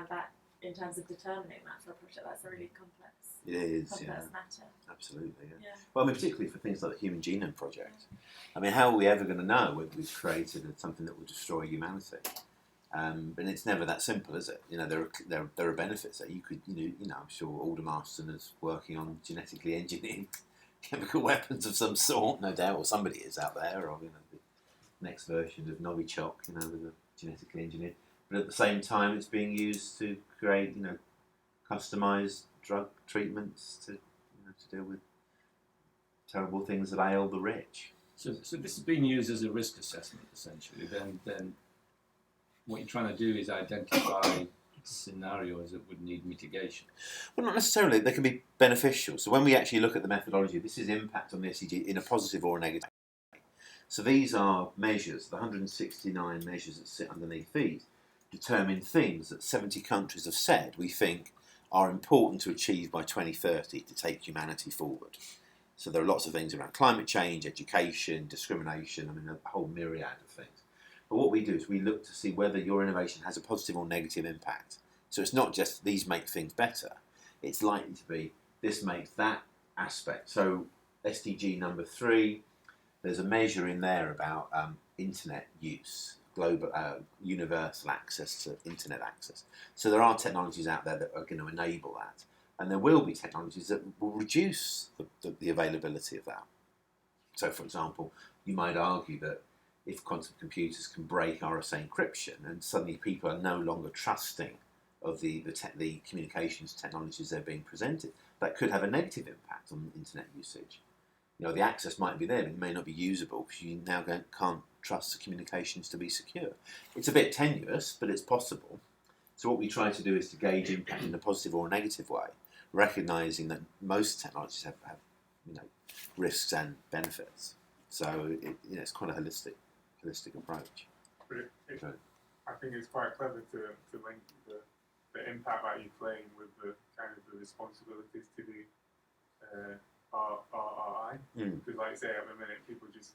that, in terms of determining that for a project, that's a really complex matter. Absolutely, yeah. Well, I mean, particularly for things like the Human Genome Project. I mean, how are we ever going to know whether we've created something that will destroy humanity? And it's never that simple, is it? You know, there are benefits that you could, you know, I'm sure Alder Marston is working on genetically engineered chemical weapons of some sort, no doubt, or somebody is out there, or, you know, the next version of Novichok, you know, with a genetically engineered. But at the same time, it's being used to create, you know, customised drug treatments to deal with terrible things that ail the rich. So this is being used as a risk assessment, essentially. Then what you're trying to do is identify scenarios that would need mitigation. Well, not necessarily. They can be beneficial. So when we actually look at the methodology, this is impact on the SDG in a positive or a negative way. So these are measures, the 169 measures that sit underneath these, determine things that 70 countries have said we think are important to achieve by 2030 to take humanity forward. So there are lots of things around climate change, education, discrimination, I mean, a whole myriad of things. But what we do is we look to see whether your innovation has a positive or negative impact. So it's not just these make things better. It's likely to be this makes that aspect. So SDG number 3, there's a measure in there about internet use, global universal access to internet access. So there are technologies out there that are going to enable that. And there will be technologies that will reduce the availability of that. So, for example, you might argue that if quantum computers can break RSA encryption and suddenly people are no longer trusting of the communications technologies they're being presented, that could have a negative impact on internet usage. You know, the access might be there, but it may not be usable because you now can't trust the communications to be secure. It's a bit tenuous, but it's possible. So what we try to do is to gauge impact in a positive or a negative way, recognising that most technologies have you know, risks and benefits. So it's quite a holistic approach. But I think it's quite clever to link the impact that you're playing with the kind of the responsibilities to the RRI. Because like I say, at the minute, people just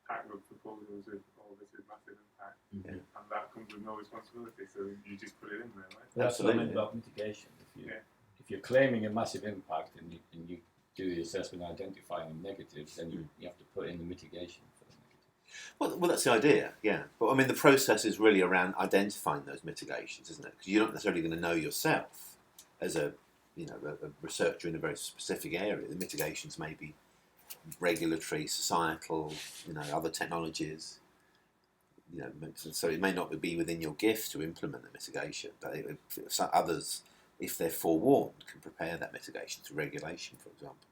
pack up proposals with all this with massive impact, and that comes with no responsibility, so you just put it in there, right? That's what I meant about mitigation. If you're claiming a massive impact and you do the assessment identifying negatives, then you have to put in the mitigation for the negative. Well, that's the idea, yeah. But I mean, the process is really around identifying those mitigations, isn't it? Because you're not necessarily going to know yourself as a researcher in a very specific area. The mitigations may be regulatory, societal, other technologies. So it may not be within your gift to implement the mitigation, but others, if they're forewarned, can prepare that mitigation through regulation, for example.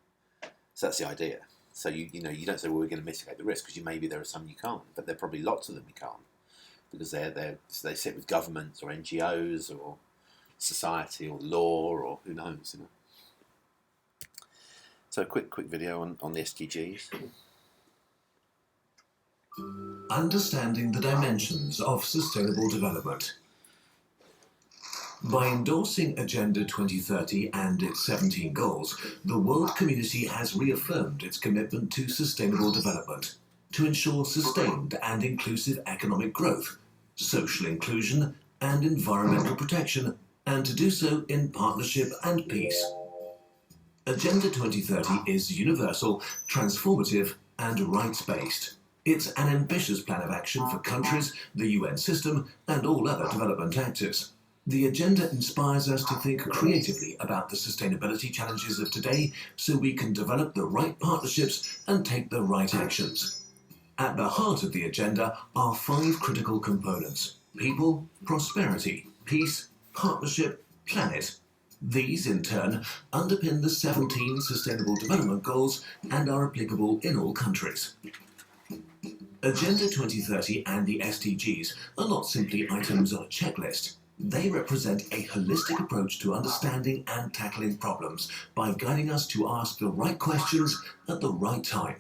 So that's the idea. So you don't say, well, we're going to mitigate the risk, because maybe there are some you can't, but there are probably lots of them you can't, because they sit with governments or NGOs or society or law or who knows. So a quick video on the SDGs. Understanding the dimensions of sustainable development. By endorsing Agenda 2030 and its 17 goals, the world community has reaffirmed its commitment to sustainable development. to ensure sustained and inclusive economic growth, social inclusion and environmental protection, and to do so in partnership and peace. Agenda 2030 is universal, transformative and rights-based. It's an ambitious plan of action for countries, the UN system and all other development actors. The agenda inspires us to think creatively about the sustainability challenges of today so we can develop the right partnerships and take the right actions. At the heart of the agenda are 5 critical components: people, prosperity, peace, partnership, planet. These, in turn, underpin the 17 Sustainable Development Goals and are applicable in all countries. Agenda 2030 and the SDGs are not simply items on a checklist. They represent a holistic approach to understanding and tackling problems by guiding us to ask the right questions at the right time.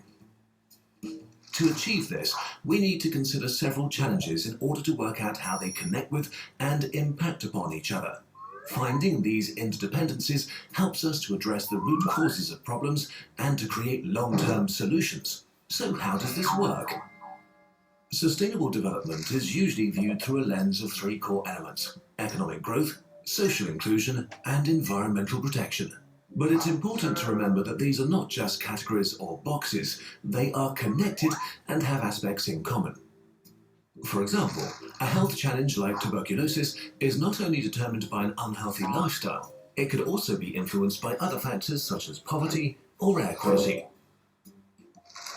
To achieve this, we need to consider several challenges in order to work out how they connect with and impact upon each other. Finding these interdependencies helps us to address the root causes of problems and to create long-term solutions. So how does this work? Sustainable development is usually viewed through a lens of 3 core elements: economic growth, social inclusion, and environmental protection. But it's important to remember that these are not just categories or boxes, they are connected and have aspects in common. For example, a health challenge like tuberculosis is not only determined by an unhealthy lifestyle, it could also be influenced by other factors such as poverty or air quality.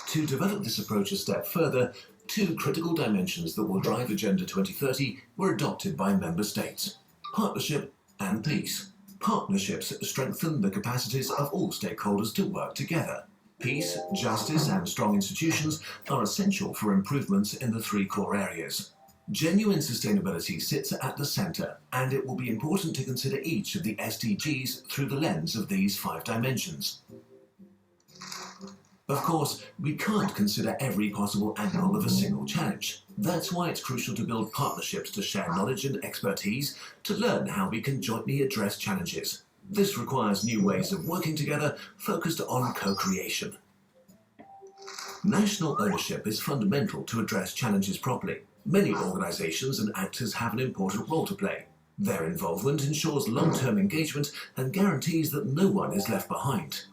To develop this approach a step further, 2 critical dimensions that will drive Agenda 2030 were adopted by member states: partnership and peace. Partnerships strengthen the capacities of all stakeholders to work together. Peace, justice and strong institutions are essential for improvements in the 3 core areas. Genuine sustainability sits at the centre, and it will be important to consider each of the SDGs through the lens of these 5 dimensions. Of course, we can't consider every possible angle of a single challenge. That's why it's crucial to build partnerships to share knowledge and expertise, to learn how we can jointly address challenges. This requires new ways of working together, focused on co-creation. National ownership is fundamental to address challenges properly. Many organisations and actors have an important role to play. Their involvement ensures long-term engagement and guarantees that no one is left behind.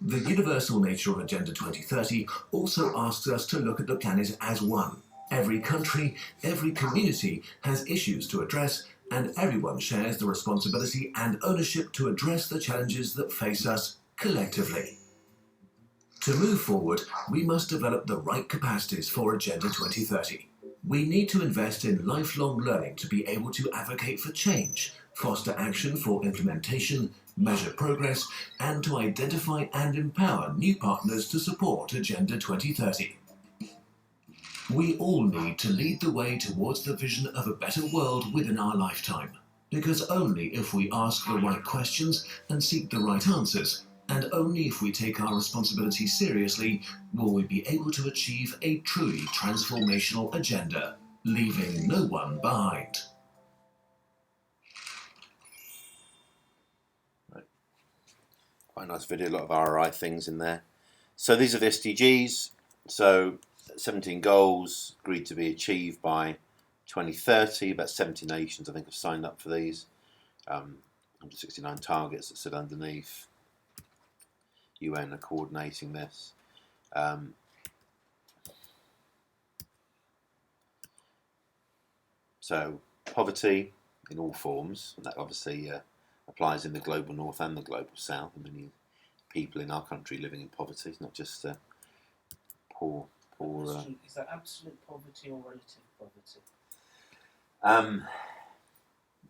The universal nature of Agenda 2030 also asks us to look at the planet as one. Every country, every community has issues to address, and everyone shares the responsibility and ownership to address the challenges that face us collectively. To move forward, we must develop the right capacities for Agenda 2030. We need to invest in lifelong learning to be able to advocate for change, foster action for implementation, measure progress, and to identify and empower new partners to support Agenda 2030. We all need to lead the way towards the vision of a better world within our lifetime, because only if we ask the right questions and seek the right answers, and only if we take our responsibility seriously, will we be able to achieve a truly transformational agenda, leaving no one behind. Quite a nice video, a lot of RI things in there. So these are the SDGs. So 17 goals agreed to be achieved by 2030. About 70 nations, I think, have signed up for these. 169 targets that sit underneath. UN are coordinating this. So poverty in all forms, and that obviously applies in the global north and the global south. Many people in our country living in poverty. It's not just poor. Is that absolute poverty or relative poverty?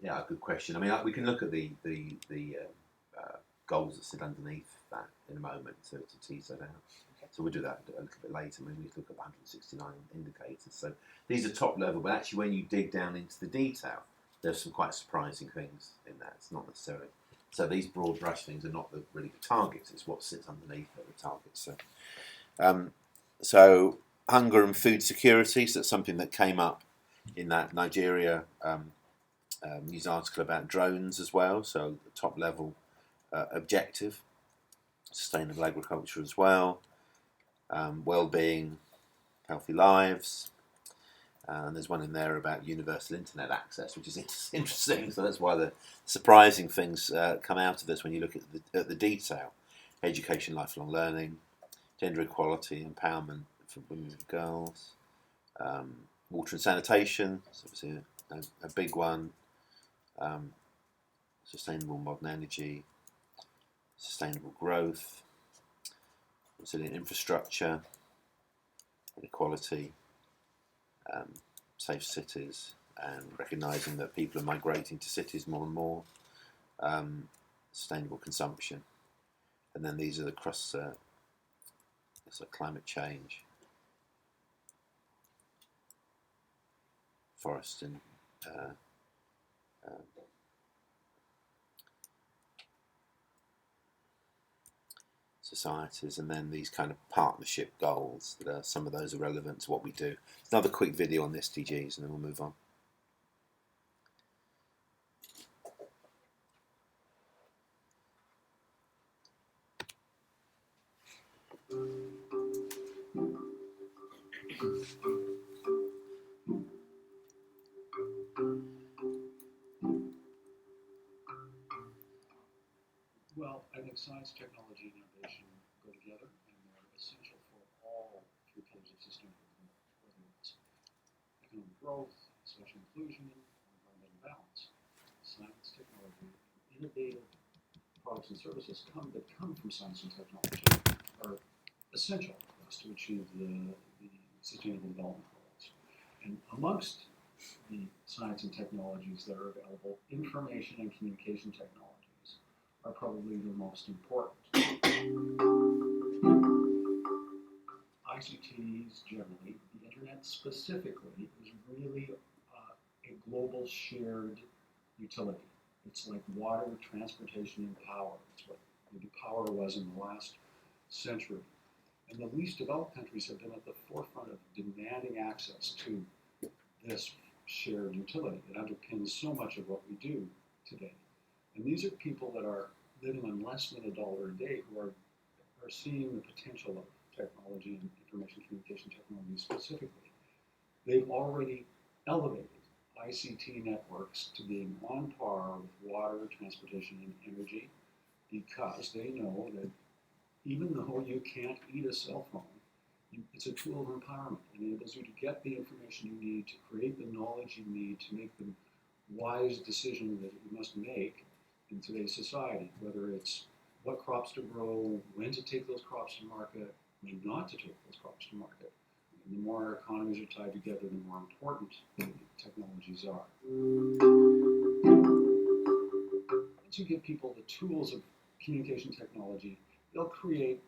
Yeah, good question. I mean, we can look at the goals that sit underneath that in a moment to tease that out. Okay. So we'll do that a little bit later. Maybe we look at 169 indicators. So these are top level, but actually when you dig down into the detail, there's some quite surprising things in that. It's not necessarily. So these broad brush things are not really the targets, it's what sits underneath the targets. So hunger and food security, so that's something that came up in that Nigeria news article about drones as well, so the top level objective. Sustainable agriculture as well. well-being, healthy lives. And there's one in there about universal internet access, which is interesting. So that's why the surprising things come out of this when you look at the detail. Education, lifelong learning, gender equality, empowerment for women and girls, water and sanitation, it's obviously a big one, sustainable modern energy, sustainable growth, resilient infrastructure, inequality, safe cities, and recognising that people are migrating to cities more and more, sustainable consumption, and then these are the cross climate change, forest and societies, and then these kind of partnership goals that are, some of those are relevant to what we do. Another quick video on the SDGs and then we'll move on. Well, I think science, technology, and innovation go together, and they're essential for all three pillars of sustainable development, whether it's economic growth, social inclusion, or environmental balance. Science, technology, and innovative products and services that come from science and technology are essential for us to achieve the sustainable development goals. And amongst the science and technologies that are available, information and communication technologies are probably the most important. ICTs generally, the internet specifically, is really a global shared utility. It's like water, transportation, and power. It's what maybe power was in the last century. And the least developed countries have been at the forefront of demanding access to this shared utility. It underpins so much of what we do today. And these are people that are living on less than $1 a day who are seeing the potential of technology and information communication technology specifically. They've already elevated ICT networks to being on par with water, transportation, and energy because they know that even though you can't eat a cell phone, it's a tool of empowerment. It enables you to get the information you need to create the knowledge you need to make the wise decision that you must make in today's society, whether it's what crops to grow, when to take those crops to market, when not to take those crops to market. And the more our economies are tied together, the more important the technologies are. Once you give people the tools of communication technology, they'll create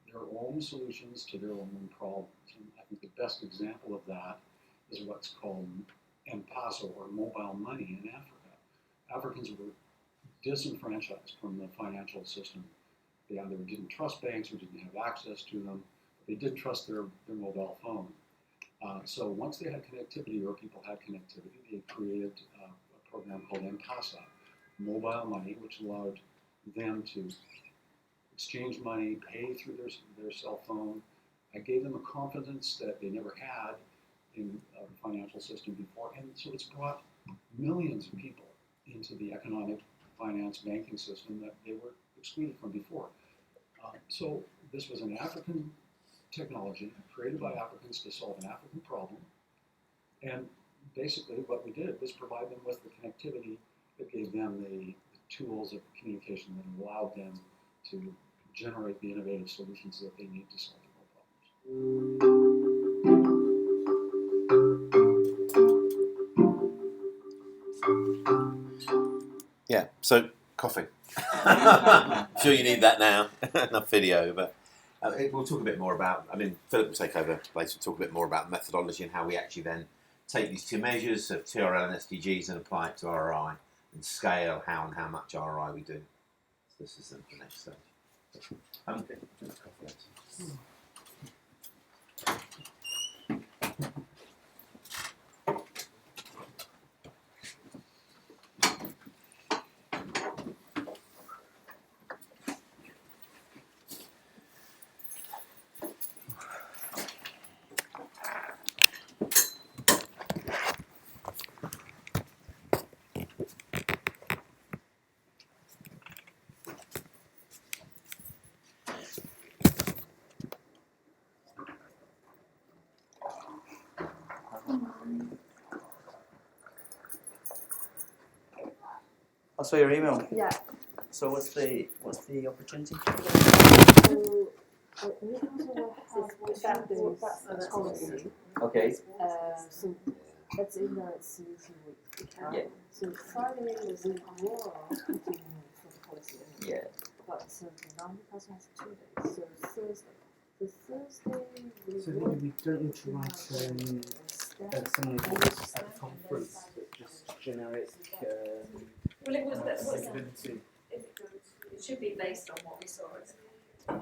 their own solutions to their own problems. And I think the best example of that is what's called M-Peso, or mobile money in Africa. Africans were disenfranchised from the financial system. They either didn't trust banks or didn't have access to them. They did trust their mobile phone. So once they had connectivity, or people had connectivity, they created a program called M-Pesa, mobile money, which allowed them to exchange money, pay through their cell phone. I gave them a confidence that they never had in the financial system before. And so it's brought millions of people into the economic, finance, banking system that they were excluded from before. So this was an African technology created by Africans to solve an African problem. And basically what we did was provide them with the connectivity that gave them the tools of communication that allowed them to generate the innovative solutions that they need to solve their problems. Yeah, so coffee. I'm sure you need that now. Enough video, but we'll talk a bit more about, Philip will take over later to talk a bit more about methodology and how we actually then take these two measures of TRL and SDGs and apply it to ROI and scale how and how much ROI we do. So this is the next stage. Okay. saw your email. Yeah. So what's the opportunity? So we also have 2 days policy. Okay. So that's in the solution week. Yeah. So Friday we were putting for the policy. Yeah. But so the non-person has 2 days. So Thursday. So Thursday we So will we don't need to write someone at the conference, but just generic Well, it was that accessibility. it should be based on what we saw. Yeah.